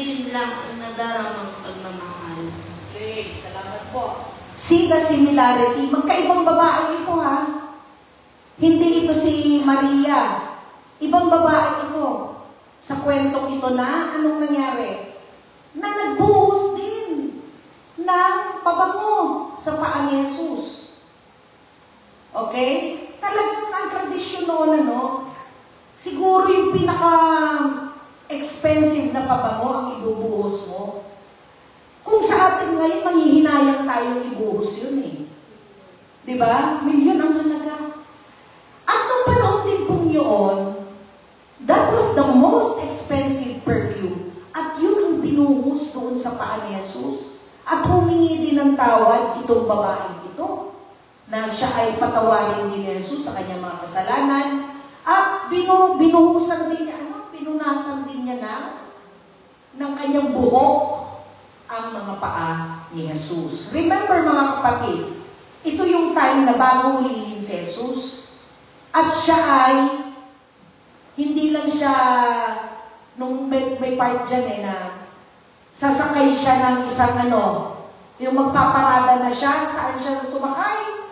rin lang ang nadaramang pagmamahal. Okay, salamat po. See the similarity. Magkaibang babae ito, ha? Hindi ito si Maria. Ibang babae ito. Sa kwentong ito na, anong nangyari? Na nagbuhos din ng pabango sa paa ni Jesus. Okay? Talagang ang tradisyon noon, ano? Siguro yung pinaka-expensive na pabango ang ibubuhos mo. Kung sa atin ngayon, manghihinayang tayong ibuhos yun eh. Diba? Milyon ang halaga. At nung panahon din pong yun, that was the most expensive perfume. At yun ang binuhos doon sa paa ni Jesus. At humingi din ng tawad itong babaeng ito, na siya ay patawarin din ni Jesus sa kanyang mga kasalanan. At binuhusan din niya, pinunasan din niya ng kanyang buhok ang mga paa ni Jesus. Remember mga kapatid, ito yung time na bago hulihin si Jesus. At siya ay, hindi lang siya, nung may part dyan na sasakay siya ng isang yung magpaparada na siya, saan siya sumakay?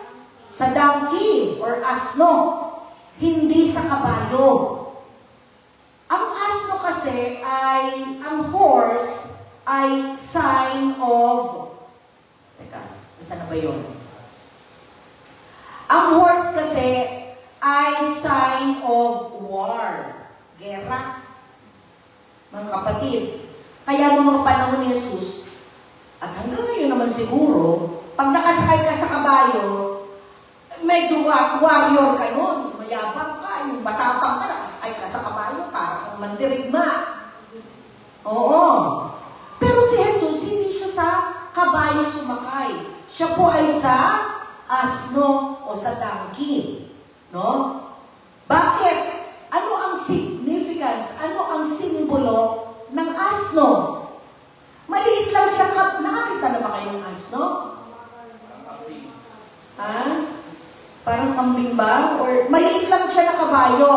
Sa donkey or asno. Hindi sa kabayo. Ang asno kasi ay, ang horse ay sign of, teka, saan na ba yun? Ang horse kasi ay sign of war. Gera. Mga kapatid. Kaya nung mga panahon ni Jesus, at hanggang ngayon naman siguro, pag nakasakay ka sa kabayo, medyo warrior ka nun. Mayabang ka, yung matapang ka, nakasakay ka sa kabayo, parang mandirigma. Oo. Pero si Jesus, hindi siya sa kabayo sumakay. Siya po ay sa asno o sa donkey. No? Bakit? Ano ang significance? Ano ang simbolo ng asno? Maliit lang siya. Nakakita na ba kayo ng asno? Ha? Parang kambing ba? Or maliit lang siya na kabayo.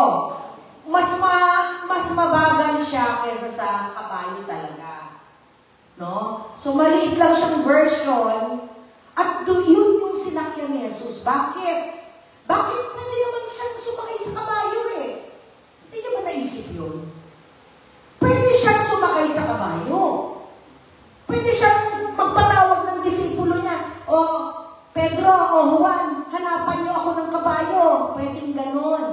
Mas mabagal siya kaysa sa kabayo talaga. No? So maliit lang siyang version. At yun yung sinakyan ni Jesus. Bakit? Bakit pwede naman siyang sumakay sa kabayo eh? Hindi naman naisip yun. Pwede siyang sumakay sa kabayo. Pwede siyang magpatawag ng disipulo niya. O, Pedro, o Juan, hanapan niyo ako ng kabayo. Pwedeng ganon.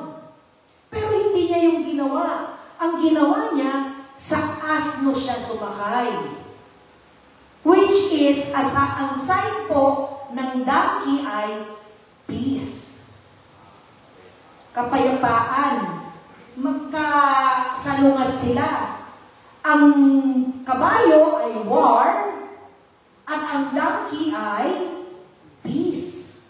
Pero hindi niya yung ginawa. Ang ginawa niya, sa asno siya sumakay. Which is, ang sign po ng donkey ay peace. Kapayapaan. Magkasalungat sila. Ang kabayo ay war, at ang donkey ay peace.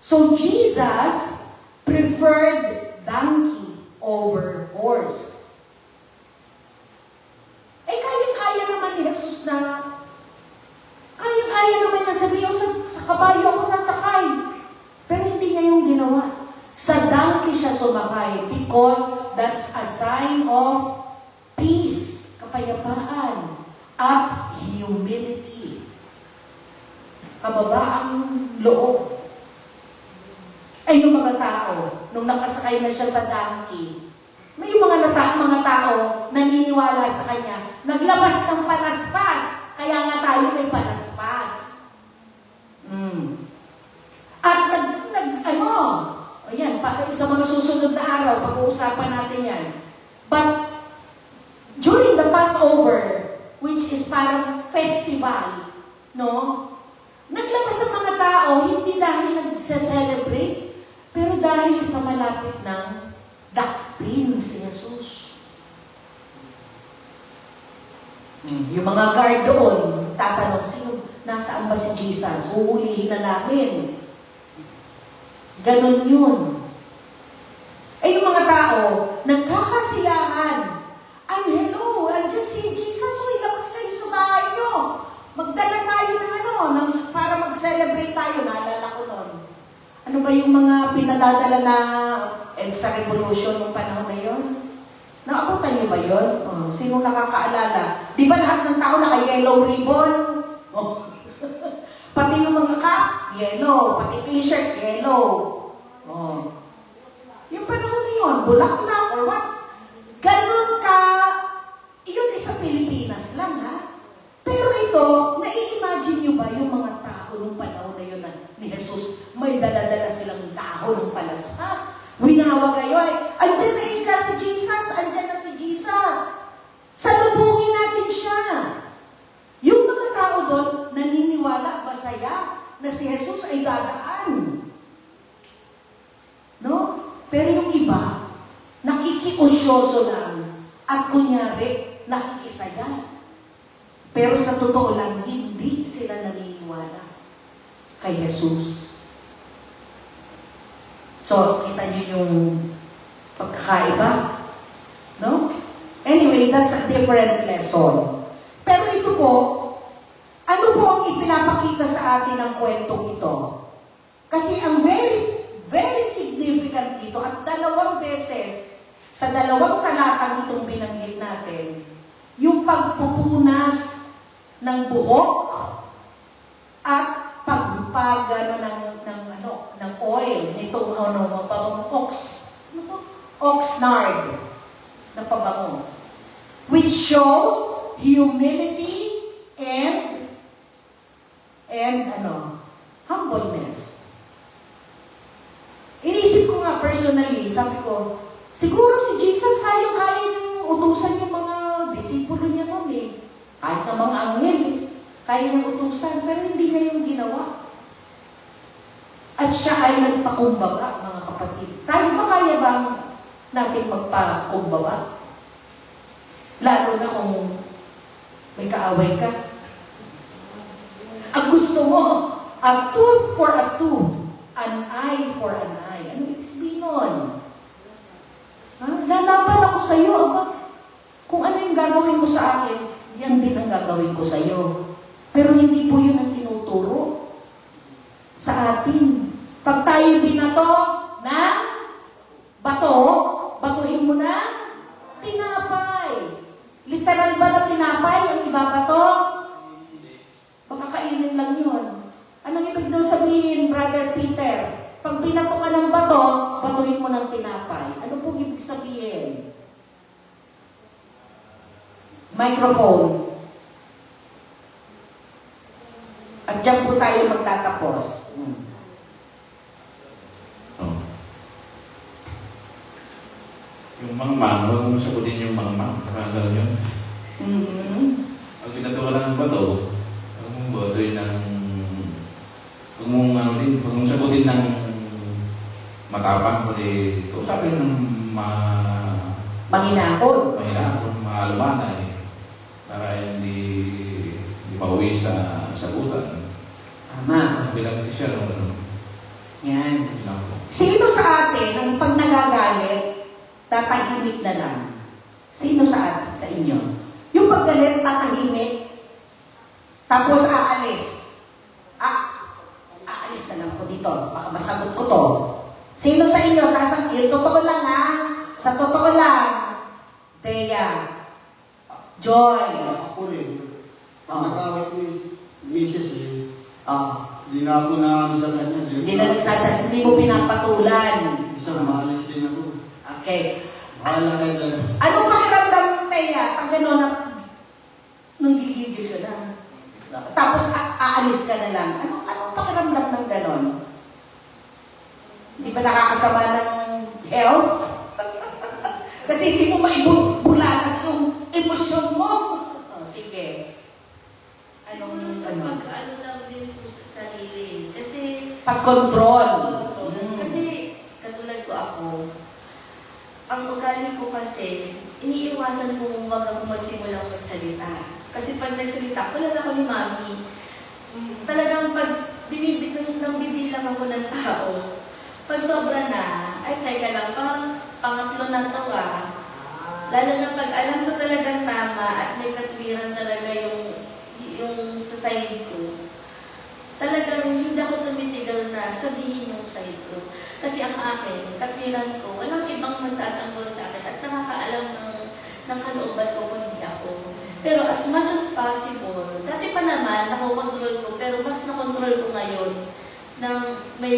So Jesus preferred donkey over horse. Eh, kaya naman ni Jesus na, kaya naman na sabihin, sa kabayo ako sasakay. Pero hindi niya yung ginawa. Sa donkey siya sumakay because that's a sign of peace, kapayapaan, at humility. Kababaang loob. Ay, yung mga tao, nung nakasakay na siya sa donkey, may mga tao naniniwala sa kanya, naglabas ng panaspas, kaya nga tayo may panaspas. At ayan, sa mga susunod na araw, pag-uusapan natin yan. But, during the Passover, which is parang festival, no? Naglabas ang mga tao, hindi dahil nagse-celebrate, pero dahil sa malapit ng dakpin si Jesus. Yung mga guard doon, tatanong, nasaan ba si Jesus? Huhulihin na namin. Ganon yun. Eh, yung mga tao, nagkakasiyahan. Hello, andyan si Jesus, ilabas kayo sa bahay nyo. Magdala tayo ng para mag-celebrate tayo. Naalala ko nun. Ano ba yung mga pinadadala na EDSA Revolution ng panahon na yun? Naabutan niyo ba yun? Sino nakakaalala? Di ba lahat ng tao naka-yellow ribbon? Pati yung mga cap, yellow. Pati t-shirt, yellow. Yung panahon na yun, bulaklak or what? Ganon ka, yun sa Pilipinas lang, ha? Pero ito, nai-imagine nyo ba yung mga tao ng panahon na yun ni Jesus, may dala-dala silang dahon ng palaspas. Winawa kayo andyan na ika si Jesus, andyan na si Jesus. Salubungin natin siya. Yung mga tao doon, naniniwala, masaya, na si Jesus ay dadaan. No? Pero yung iba, nakikiusyoso lang. At kunyari, nakikisaya. Pero sa totoo lang, hindi sila naniniwala kay Jesus. So, kita niyo yung pagkakaiba? No? Anyway, that's a different lesson. Pero ito po, ano po ang ipinapakita sa atin ng kwentong ito? Kasi ang very, very significant dito at 2 beses sa 2 talatang itong binanggit natin, yung pagpupunas ng buhok at pagpagano ng oil nitong oxnard na pabango, which shows humility and humbleness. Inisip ko nga, 1 disipulo niya noon eh. Kahit na mga anghel, kaya niya utusan, pero hindi niya yung ginawa. At siya ay nagpakumbaga, mga kapatid. Tayo ba kaya bang natin magpakumbaga? Lalo na kung may kaaway ka. Ang gusto mo, a tooth for a tooth, an eye for an eye. Ano ibig sabihin nun? Lalaban ako sa iyo, aba. Kung ano yung gagawin mo sa akin, yan din ang gagawin ko sa iyo. Pero hindi po yun ang tinuturo sa atin. Pag tayo binato ng bato, batuhin mo na tinapay. Literal ba na tinapay ang ibabato? Baka kainin lang yun. Anong ibig doon sabihin, Brother Peter? Pag binato ka ng bato, batuhin mo ng tinapay. Ano pong ibig sabihin? Microphone. At dyan po tayo magtatapos. Yung mangmang, huwag mong sagutin yung mangmang. Kagalaw yun. Pag binatuwa lang ng bato, huwag mong batuin ng... Huwag mong sagutin ng matapang, kundi kausapin ng Manginakot. Maalumanay. Para hindi pauwi sa sagutan. Tama. Bilang siya, Yan. Sino sa atin, ang pag nagagalit, tatahimik na lang? Sino sa atin, sa inyo? Yung paggalit, tatahimik, tapos aalis. Aalis na lang po dito. Baka masagot ko to. Sino sa inyo? Tasang totoo lang ha? Sa totoo lang. Thea. Joy. Ako rin. Nag-away ko yung misis eh. Hindi na ako sa kanya. Hindi na nagsasalit. Hindi mo pinapatulan. Isang maalis din ako. Okay. Bahala ka dyan. Anong pakiramdam mo, Thea? Pag gano'n na, nung gigigil ka na. Tapos aalis ka na lang. Anong pakiramdam ng gano'n? Hindi ba nakakasama ng health? Kasi hindi mo maibulalas yung emosyon mo. Sige. Siguro sa pag-ano lang din po sa sarili. Kasi... Pag-control. Kasi, katulad ko ako, ang ugali ko kasi, iniiwasan ko huwag ako magsimulang magsalita. Kasi pag nagsalita, kulala ko ni Mami. Talagang pag bibilang ako ng tao, pag sobra na, ay teka lang, pangatlo na to Lalo na pag alam ko talagang tama at may katwiran talaga yung sa side ko, talagang hindi ako tumitigal na sabihin yung side ko. Kasi ang akin, katwiran ko, walang ibang magtatanggol sa akin at nakakaalam ng kalooban ko kung hindi ako. Pero as much as possible, dati pa naman, nakokontrol ko, pero mas nakontrol ko ngayon nang may,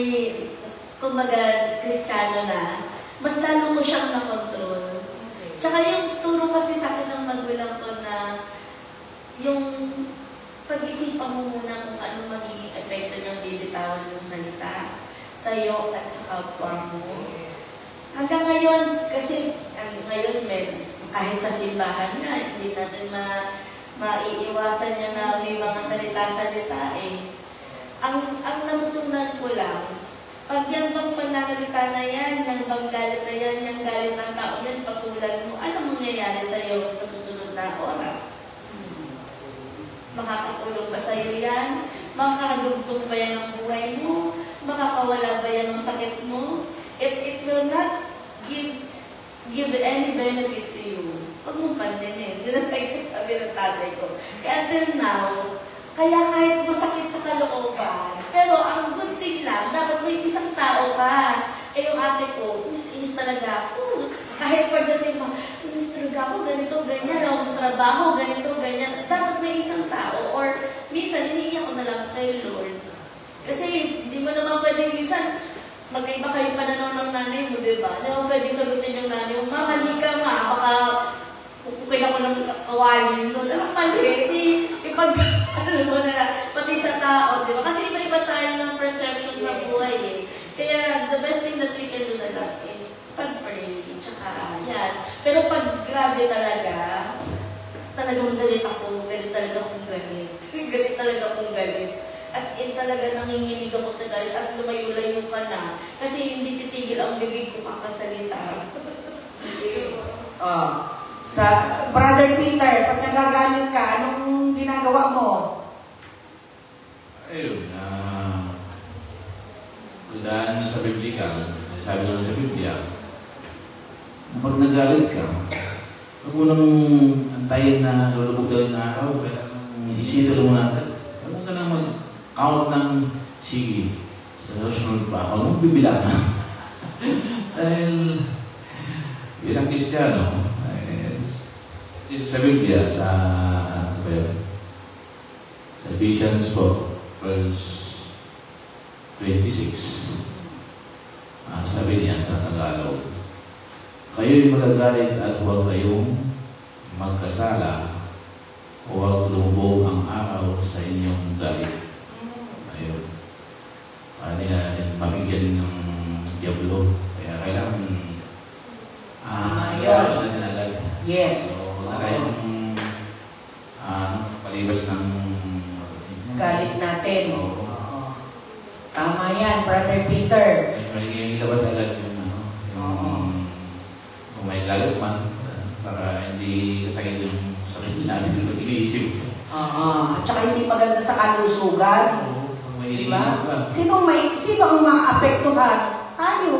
kumbaga, Kristiyano na, mas lalo ko siyang nakontrol. Tsaka yung turo kasi sa akin ng magulang ko na yung pag-isipan mo muna kung ano magiging epekto niyang bibitawan yung salita sa'yo at sa kapwa mo. Hanggang ngayon, kasi ngayon kahit sa simbahan nga, hindi natin maiiwasan niya na may mga salita-salita eh. Ang natutunan ko lang, pag yan bang pananalita na yan, yung bang galit na yan, yung galit ng tao yan, patulan mo, ano mangyayari sa'yo sa susunod na oras? Makakatulong ba sa'yo yan? Makakadugtong ba yan ang buhay mo? Makakawala ba yan ang sakit mo? If it will not give any benefits to you, huwag mong pansinin. Hindi na tayo sabi ng tatay ko. Kaya until now, kaya kahit masakit sa kalooban, pero ang good thing lang, dapat may isang tao ka. Eh yung ate ko, is talaga ako. Kahit pag sa simba, is talaga ako, ganito, ganyan, ako sa trabaho, ganito, ganyan. Dapat may isang tao. Or minsan, hinihingi ako na lang kay Lord. Kasi hindi mo naman pwede minsan, magkaiba kayo pananaw ng nanay mo, diba? Hindi mo pwede sagutin yung nanay mo, mali ka baka pupukin ako ng kawalin mo. Alam, mali, ipagdasal mo na lang, pati sa tao, diba? Kasi iba-iba tayo ng perception sa buhay eh. Kaya the best thing that we can do na lang is pag-pray, tsaka yan. Pero pag grabe talaga talagang galit ako. Galit talaga akong galit. Galit talaga akong galit. As in talaga nanginginig ako sa galit at lumayo-layo ka na. Kasi hindi titigil ang bibig ko kakasalita. Sa Brother Peter, pag nagagalit ka, anong ginagawa mo? Ayun, daan sa Biblia, sabi ko sa Biblia, pag nagalit ka, huwag mo nang antayin na lulubog daw yung araw, kaya isita mo natin. Huwag ka na mag-count ng sige, sa susunod pa ako, nung bibilang na. Dahil bilang Kristiyano, sa Biblia, sa Ephesians 4, verse 26, sabi niya sa Tagalog, kayo'y magagalit at huwag kayong magkasala o huwag lumubog ang araw sa inyong galit. Ayun. Para nila mabigyan ng Diablo. Kaya kailangan ayos na tinagad. Yes. So, kaya palibas ng Galit natin. Oo. Tama yan, Brother Peter. Yung ilabas agad yung kung may galit man para hindi sasakit yung sakit natin yung iniisip. At saka hindi maganda sa kalusugan. Oo, kung may Diba? iniisip ka. Sino ang maapektuhan? Tayo.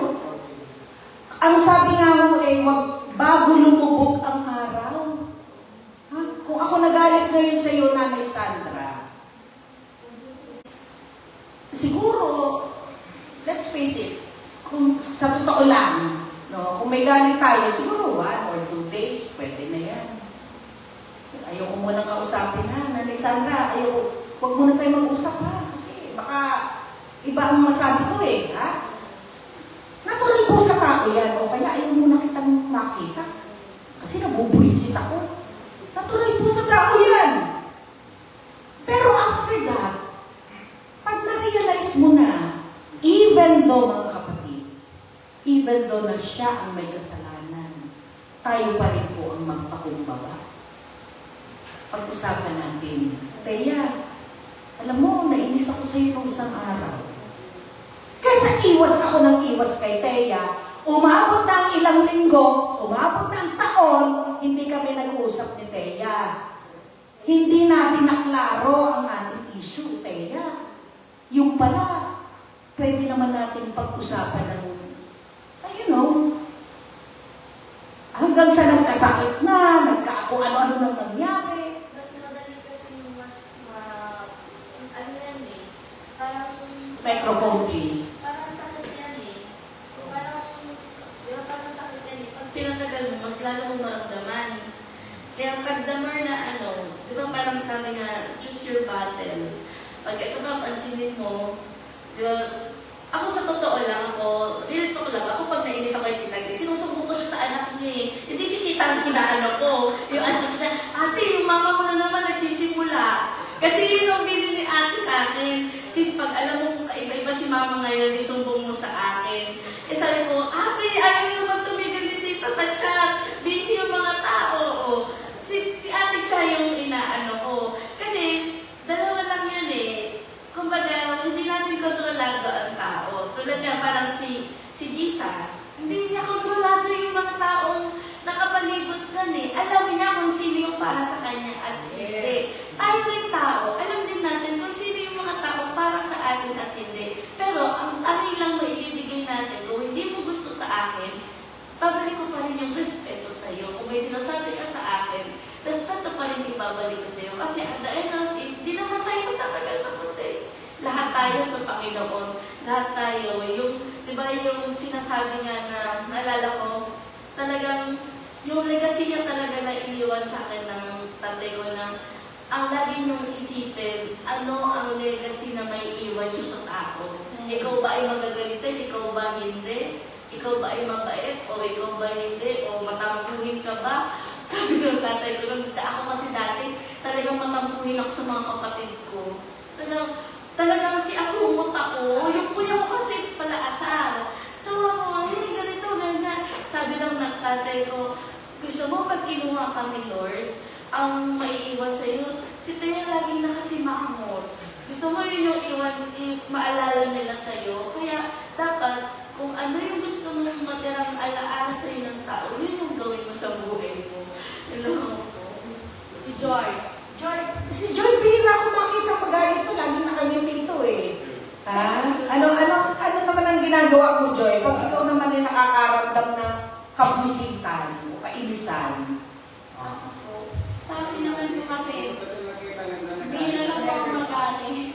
Ang sabi nga mo wag bago lumubog ang araw. Ha? Kung ako nagalit ngayon sa iyo, Nanay Sandra, siguro, let's face it, kung sa totoo lang, no, kung may galit tayo, siguro 1 or 2 days, pwede na yan. Ayoko munang kausapin na, Nanay Sandra, wag muna tayo mag-usap ha, kasi baka iba ang masabi ko ha? Natural po sa tao yan, o kaya ayaw muna kitang makita, kasi nabubuisit ako. Natural po sa tao yan. Pero after that, pag na-realize mo na, even though, mga kapatid, even though na siya ang may kasalanan, tayo pa rin po ang magpakumbaba. Pag-usapan natin, Teya, alam mo, nainis ako sa iyo nung isang araw. Kaysa iwas ako ng iwas kay Teya, umabot na ang ilang linggo, umabot na ang taon, hindi kami nag-uusap ni Teya. Hindi natin naklaro ang ating issue, Teya. Yung pala, pwede naman natin pag-usapan ng, hanggang sa nagkasakit na, kung ano-ano nang nangyari. Mas madali kasi ano yan parang... Microphone, please. Parang sakit yan Parang sakit yan Pag pinatagal mo, mas lalo mong maramdaman. Kaya pagdamar na di ba parang sabi nga, choose your battle. Pag ito ba, pansinin mo, di ba, ako sa totoo lang, real talk lang, ako pag nainis ako yung tita, sinusubo ko siya sa anak niya Hindi si tita ang inaano ko. Yung anak niya, ate, yung mama ko na naman nagsisimula. Kasi yun ang bili ni ate sa akin. Sis, pag alam mo kung iba-iba si mama ngayon, isumbong mo sa akin. Sabi ko, ate, ayaw naman tumigil ni tita sa chat. Busy yung mga tao. Si ate siya yung inaano ko. Kasi, dalawa lang yan Kumbaga, hindi natin kontrolado ang tao. Tulad nga parang si Jesus. Hindi niya kontrolado yung mga taong nakapalibot dyan Alam niya kung sino yung para sa kanya at hindi. Tayo rin tao, alam din natin kung sino yung mga tao para sa atin at hindi. Pero ang tanging lang maibibigay natin, kung hindi mo gusto sa akin, pabalik ko pa rin yung respeto sa iyo. Kung may sinasabi ka sa akin, respeto pa rin ibabalik ko sa iyo. Kasi at the end of it, di naman tayo magtatagal sa puti. Lahat tayo sa Panginoon. Lahat tayo. Di ba yung sinasabi nga na, naalala ko, talagang, yung legacy niya talaga na iniwan sa akin ng tatay ko na, ang lagi niyong isipin, ano ang legacy na may iwan niyo sa tao. Ikaw ba ay magagalitin? Ikaw ba hindi? Ikaw ba ay mabait? O ikaw ba hindi? O matampuhin ka ba? Sabi ng tatay ko, ako kasi dati, talagang matampuhin ako sa mga kapatid ko. Talagang si asumot ako. Yung kuya ko kasi pala asar. So ako, ganito, ganyan. Sabi ng tatay ko, gusto mo pag kinuha ka ni Lord, ang maiiwan sa'yo. Si Taya laging nakasimangot. Gusto mo yun yung maalala nila sa'yo. Kaya dapat, kung ano yung gusto mong matirang alaala sa'yo ng tao, yun yung gawin mo sa buhay mo. Si Joy, bihira ako makita pag ganito, lagi nakangiti ito eh. Ha? Ano naman ang ginagawa mo, Joy? Pag ikaw naman ay nakakaramdam ng kabwisitan o kainisan. Sa akin naman po kasi, bihira lang po ako magaling.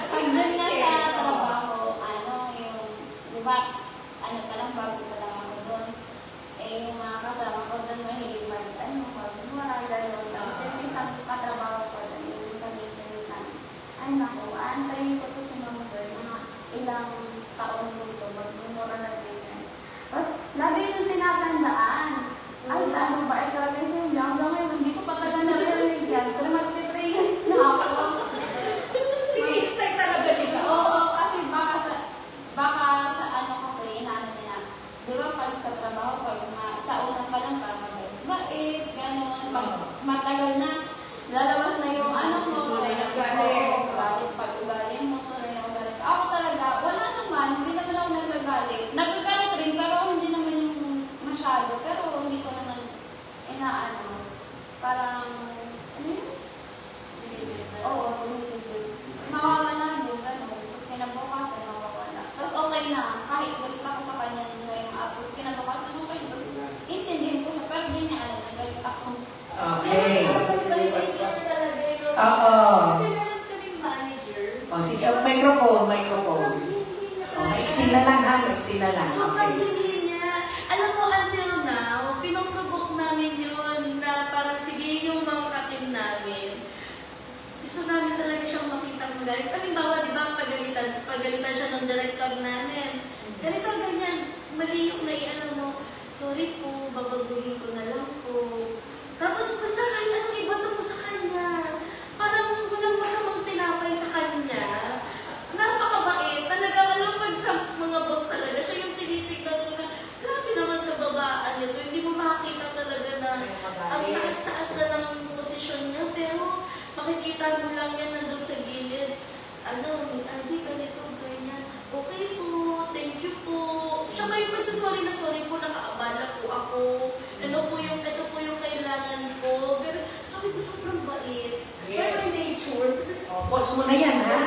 Pag doon nga sa trabaho, di ba, pa lang, bago pa lang ako doon. Eh, yung mga kasama ko doon na hindi magmura, gano'n. Tapos yung isang katrabaho ko doon, yung isang maintenance namin. Ay, naku, aantayin ko to si Mama Joy, mga ilang taon dito, magmumura na ganyan. Tapos, lagi yung tinatandaan. Ay, tama ba? Ay, talaga yung hanggang ngayon, hindi ko patagal na rin yan. Pero mag-3 years na ako. Hinihintay talaga nila. Oo, kasi baka sa ano kasi, inaano nila. Di ba pag sa trabaho, pag sa unang pa lang mabait, gano'n, pag matagal na, lalabas na yung anak mo, galit, pag ugali mo, tunay na ugali. Ako talaga, wala naman, hindi naman ako nagagalit. Nagagalit rin, pero hindi naman yung masyado, pero hindi ko naman inaano. Parang, ano yun? Oo, mawawala din, gano'n. Pag kinabukasan, mawawala. Tapos okay na, kahit galit ako sa kanya ngayong apos, kinabukasan, okay. Tapos intindihin ko siya, pero di niya alam na galit ako. Okay. Kasi meron ka rin manager. Sige, microphone. Maiksi na lang ha, maiksi na lang. Sobrang Okay. hindi niya. Alam mo, until now, pinoprovoke namin yun na parang sige yung mga katim namin. Gusto namin talaga siyang makita ng galit. Halimbawa, di ba, pagalitan siya ng director namin. Ganito, ganyan. Mali yung naiano mo. Sorry po, babaguhin ko na lang po. Tapos, basta kahit anong ibato mo sa kanya. Parang walang masamang tinapay sa kanya. Napakabait. Talaga, alam pag sa mga boss talaga, siya yung tinitignan mo na, grabe naman kababaan nito. Hindi mo makakita talaga na ang taas-taas na ng posisyon niya. Pero, makikita mo lang yan nandun sa gilid. Miss Andy, ganito, ganyan. Okay po, thank you po. Siya kayo magsasorry na sorry po, nakaabala po ako. Ito po yung kailangan ko. Pero sabi ko, sobrang bait. Pero nature. Boss mo na yan ha.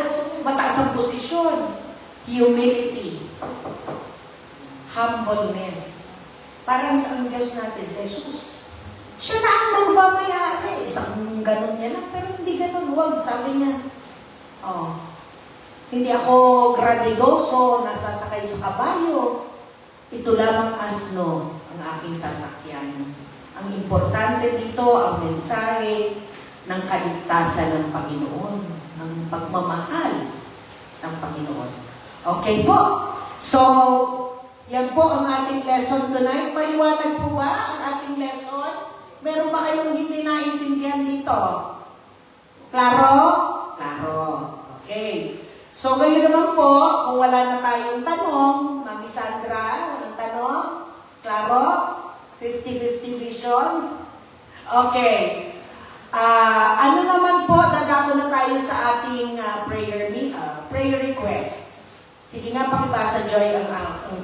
Mataas ang posisyon. Humility. Humbleness. Parang sa ang Diyos natin, sa Jesus. Siya na ang nagbabayari. Isang ganun niya lang, pero hindi ganun. Huwag, sabi niya. Hindi ako gradidoso, nasasakay sa kabayo. Ito lamang asno ang aking sasakyan. Ang importante dito, ang mensahe ng kaligtasan ng Panginoon, ng pagmamahal ng Panginoon. Okay po. So, yan po ang ating lesson tonight. Maliwanag po ba ang ating lesson? Meron ba kayong hindi naintindihan dito? Klaro? Klaro. Okay. So, ngayon naman po, kung wala na tayong tanong, Mami Sandra, walang tanong? Klaro? 50-50 vision? Okay. Ano naman po, dadako na tayo sa ating prayer request. Sige nga, pakibasa Joy ang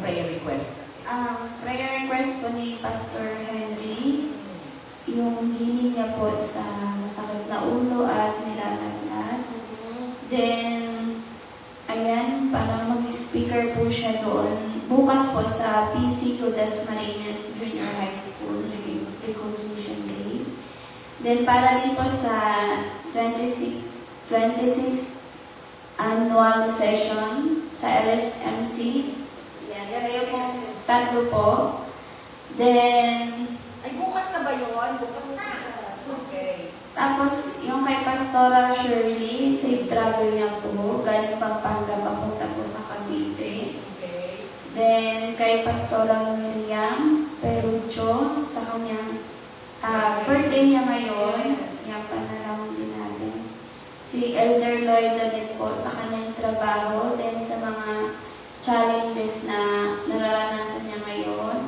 prayer request. Prayer request po ni Pastor Henry, yung healing niya po sa masakit na ulo at nilalagnat. Then, ayan, parang mag-speaker po siya doon. Bukas po sa PCU Dasmariñas Junior High School, Recognition Day. Then, para din po sa 26th annual session sa LSMC. Yan, Kayo po, tatlo po. Then, ay, bukas na ba yun? Bukas na. Okay. tapos, yung kay Pastora Shirley, safe travel niya po. Galing Pampanga, papunta po sa Cavite. Okay. Then, kay Pastora Miriam Perucho, sa kanyang birthday niya ngayon. Yan, panalawin din natin. Si Elder Lloyd din po sa kanyang trabaho. Then, sa mga challenges na nararanasan niya ngayon.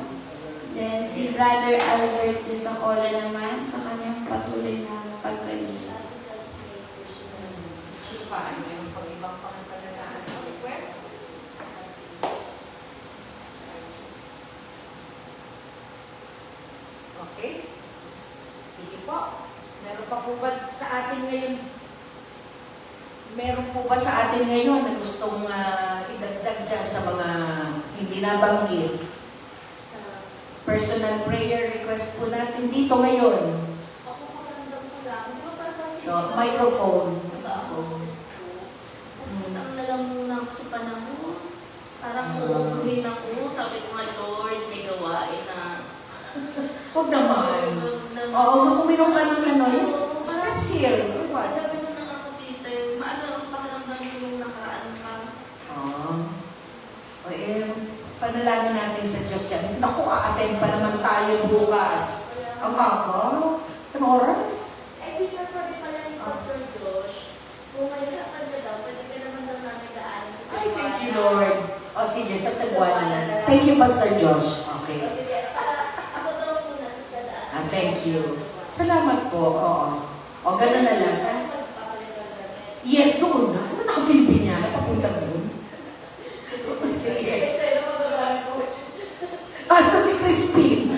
Then, si Brother Albert de Sacola naman sa kanyang patuloy pa. Mayroon pang ibang pangatalaan o request? Okay. Sige po. Meron pa po ba sa atin ngayon? Meron po ba sa atin ngayon na gustong idagdag dyan sa mga hindi nabanggit? Personal prayer request po natin dito ngayon. Ako magandang po lang. Di ba parang kasi... Microphone. Kasi ang nalang muna ako sa panahon. Parang uuwi na ako. Sabi ko nga, Lord, may gawain na. Huwag naman. Oo, makuminom ka ng ano, yung strepsil. Or what? Alam mo na ako, Peter. Maano ang pakiramdam ko yung nakaraan ka. O panalangin natin sa Diyos yan. Naku, a-attend pa naman tayo bukas. Ang ako? Ang oras? Di ba sabi pala ni Pastor Josh, kung mahirapan ka daw, pwede ka naman daw namin daanin sa Ay, thank you, Sagwana. Lord. O sige, sasagwan na. Thank you, Pastor Josh. Okay. O sige, ako daw muna, tapos dadaan. Thank you. Salamat po. Oo. O, gano'n na lang. Yes, doon na. Ano naka-Philippine niya? Napapunta doon. Sige. Sa si Christine.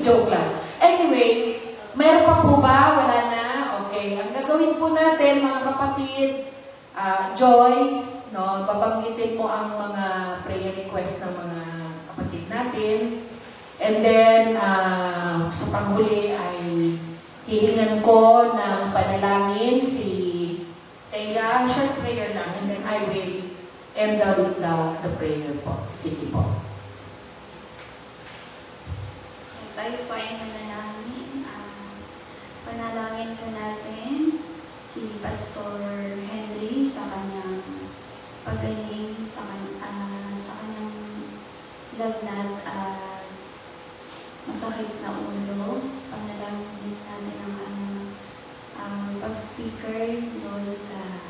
Joke lang. Anyway, meron pa po ba? Wala na? Okay. Ang gagawin po natin, mga kapatid, Joy, no, babanggitin mo ang mga prayer request ng mga kapatid natin. And then, sa panghuli ay hihingan ko ng panalangin si Thea, short prayer lang, and then I will end the prayer po. Sige po. Tayo po ay manalangin. Panalangin po natin si Pastor Henry sa kanyang pagaling, sa kanyang lagnat at masakit na ulo. Panalangin din natin ang kanyang pag-speaker doon sa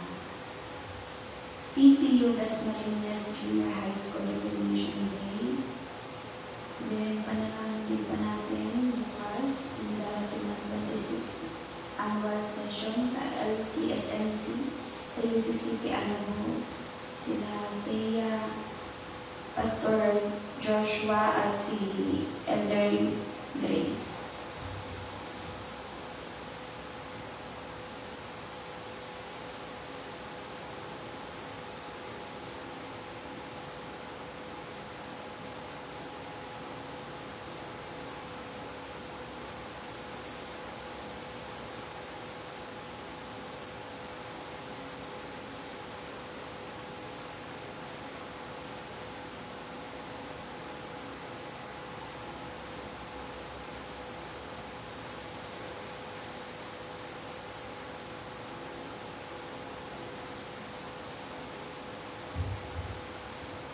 PCU Dasmariñas Junior High School Recognition Day. Then, panalangin din pa natin bukas yung darating ng 26th annual session sa LCSMC sa UCCP Anabo. Sila Thea, Pastor Joshua at si Elder Grace.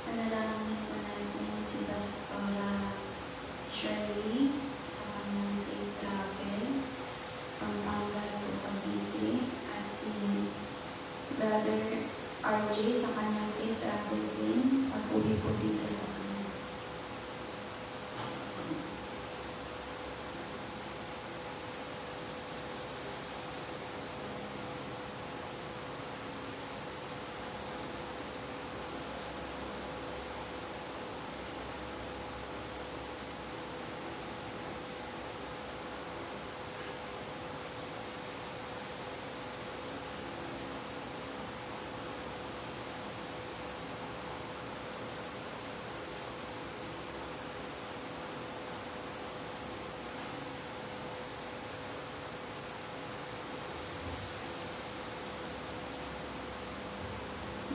Panalangin po natin si Pastora Shirley sa kanyang safe travel Pampanga to Cavite at si Brother RJ sa kanyang safe travel din pag-uwi po dito sa kanya.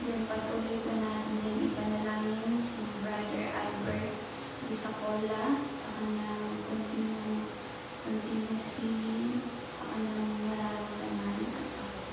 Then patuloy po natin ipanalangin si Brother Albert Isacola sa kanyang continuous healing sa kanyang nararamdaman at sakit.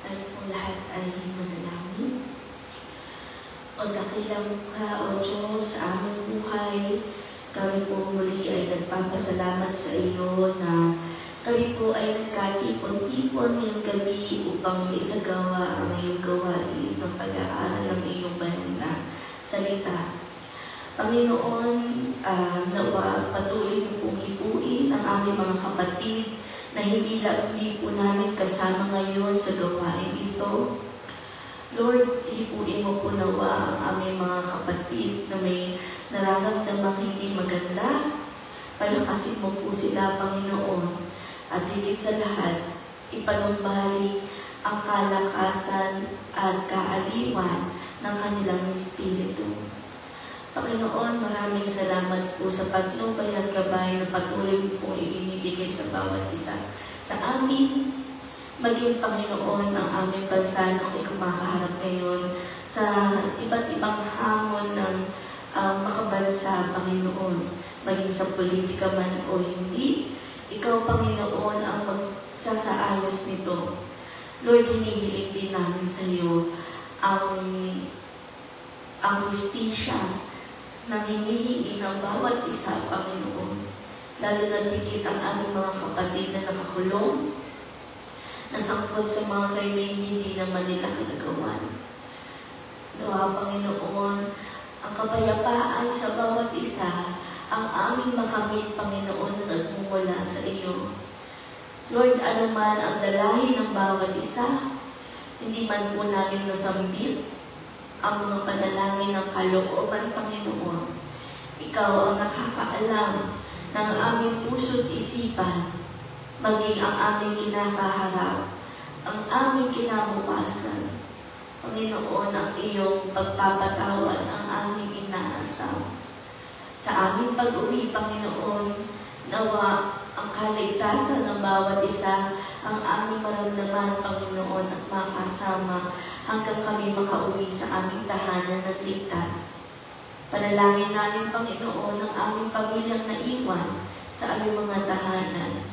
tayo po lahat ay manalangin. O dakilang ka, O Diyos, sa aming buhay, kami po muli ay nagpapasalamat sa iyo na kami po ay nagkatipon-tipon ngayong gabi upang isagawa ang iyong gawain ng pag-aaral ng iyong banal na salita. Panginoon, nawa patuloy niyo pong hipuin ang aming mga kapatid na hindi po namin kasama ngayon sa gawain ito. Lord, hipuin mo po nawa ang aming mga kapatid na may nararamdamang hindi maganda. Palakasin mo po sila, Panginoon. At higit sa lahat, ipanumbalik ang kalakasan at kaaliwan ng kanilang espiritu. Panginoon, maraming salamat po sa patnubay at gabay na patuloy mo pong ibinibigay sa bawat isa sa amin. Maging Panginoon ang aming bansa na kung kumakaharap ngayon sa iba't ibang hamon ng makabansa, Panginoon. Maging sa politika man o hindi, Ikaw, Panginoon, ang magsasaayos nito. Lord, hinihiling din namin sa iyo ang justisya na hinihingi ng bawat isa, Panginoon. Lalo na higit ang aming mga kapatid na nakakulong, nasangkot sa mga krimeng hindi naman nila kinagawan. Nawa, Panginoon, ang kapayapaan sa bawat isa, ang aming makamit, Panginoon, na nagmumula sa iyo. Lord, ano man ang dalahin ng bawat isa, hindi man po namin nasambit ang mga panalangin ng kalooban, Panginoon. Ikaw ang nakakaalam ng aming puso't isipan, maging ang aming kinakaharap, ang aming kinabukasan. Panginoon, ang iyong pagpapatawad ang aming inaasam. Sa aming pag-uwi, Panginoon, nawa ang kaligtasan ng bawat isa, ang aming maramdaman, Panginoon, at makasama hanggang kami makauwi sa aming tahanan at ligtas. Panalangin namin, Panginoon, ang aming pamilyang naiwan sa aming mga tahanan.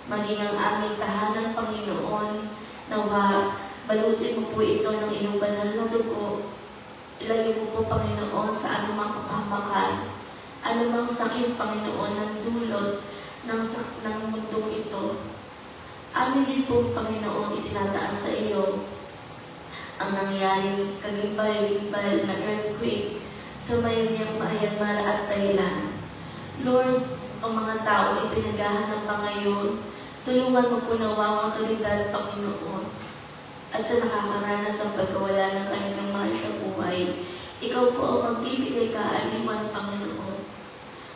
Maging ang aming tahanan, Panginoon, nawa balutin mo po ito ng iyong banal na dugo. Ilayo mo po, Panginoon, sa anumang kapahamakan, anumang sakit, Panginoon, ng dulot ng mundong ito. Amin din po, Panginoon, itinataas sa iyo ang nangyaring kagimbal-gimbal na earthquake sa Mayamyang, Myanmar at Thailand. Lord, ang mga tao ay pinaghahanap pa ngayon. Tulungan mo po nawa ang kalidad, Panginoon. At sa nakakaranas ng pagkawala ng kanilang mahal sa buhay, ikaw po ang magbibigay kaaliwan, Panginoon.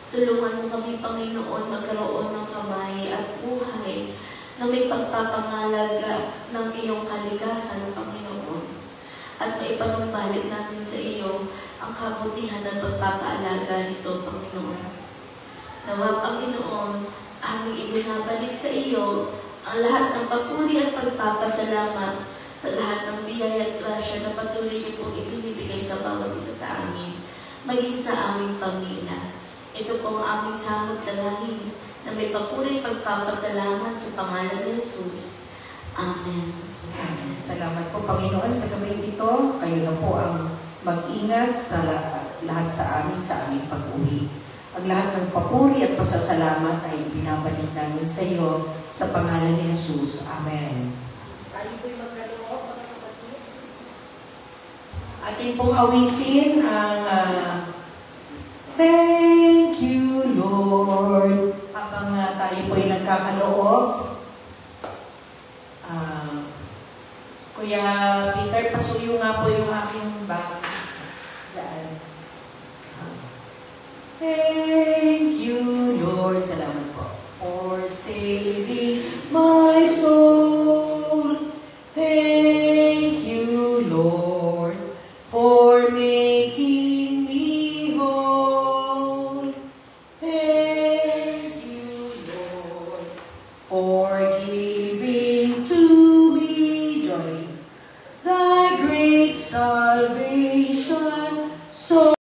Tulungan mo kami, Panginoon, magkaroon ng kamay at buhay na may pagpapangalaga ng iyong kaligasan, Panginoon. At maipanumbalik natin sa iyo ang kabutihan at pagpapaalaga nito, Panginoon. Nawa, Panginoon, aming ibinabalik sa iyo ang lahat ng papuri at pagpapasalamat sa lahat ng biyaya at grasya na patuloy niyo pong ibinibigay sa bawat isa sa amin, maging sa aming pamilya. Ito po ang aming samot dalangin na may papuri pagpapasalamat sa pangalan ni Jesus. Amen. Salamat po, Panginoon, sa gabi ito. Kayo na po ang mag-ingat sa lahat sa aming pag-uwi. Ang lahat ng papuri at pasasalamat ay binabalik namin sa iyo sa pangalan ni Jesus. Amen. Tayo po'y magkaloob, mga kapatid. Atin pong awitin ang Thank you, Lord. Habang tayo po'y nagkakaloob, Kuya Peter, pasuyo nga po yung aking bag. Diyan. Thank you, Lord. Salamat po. For saving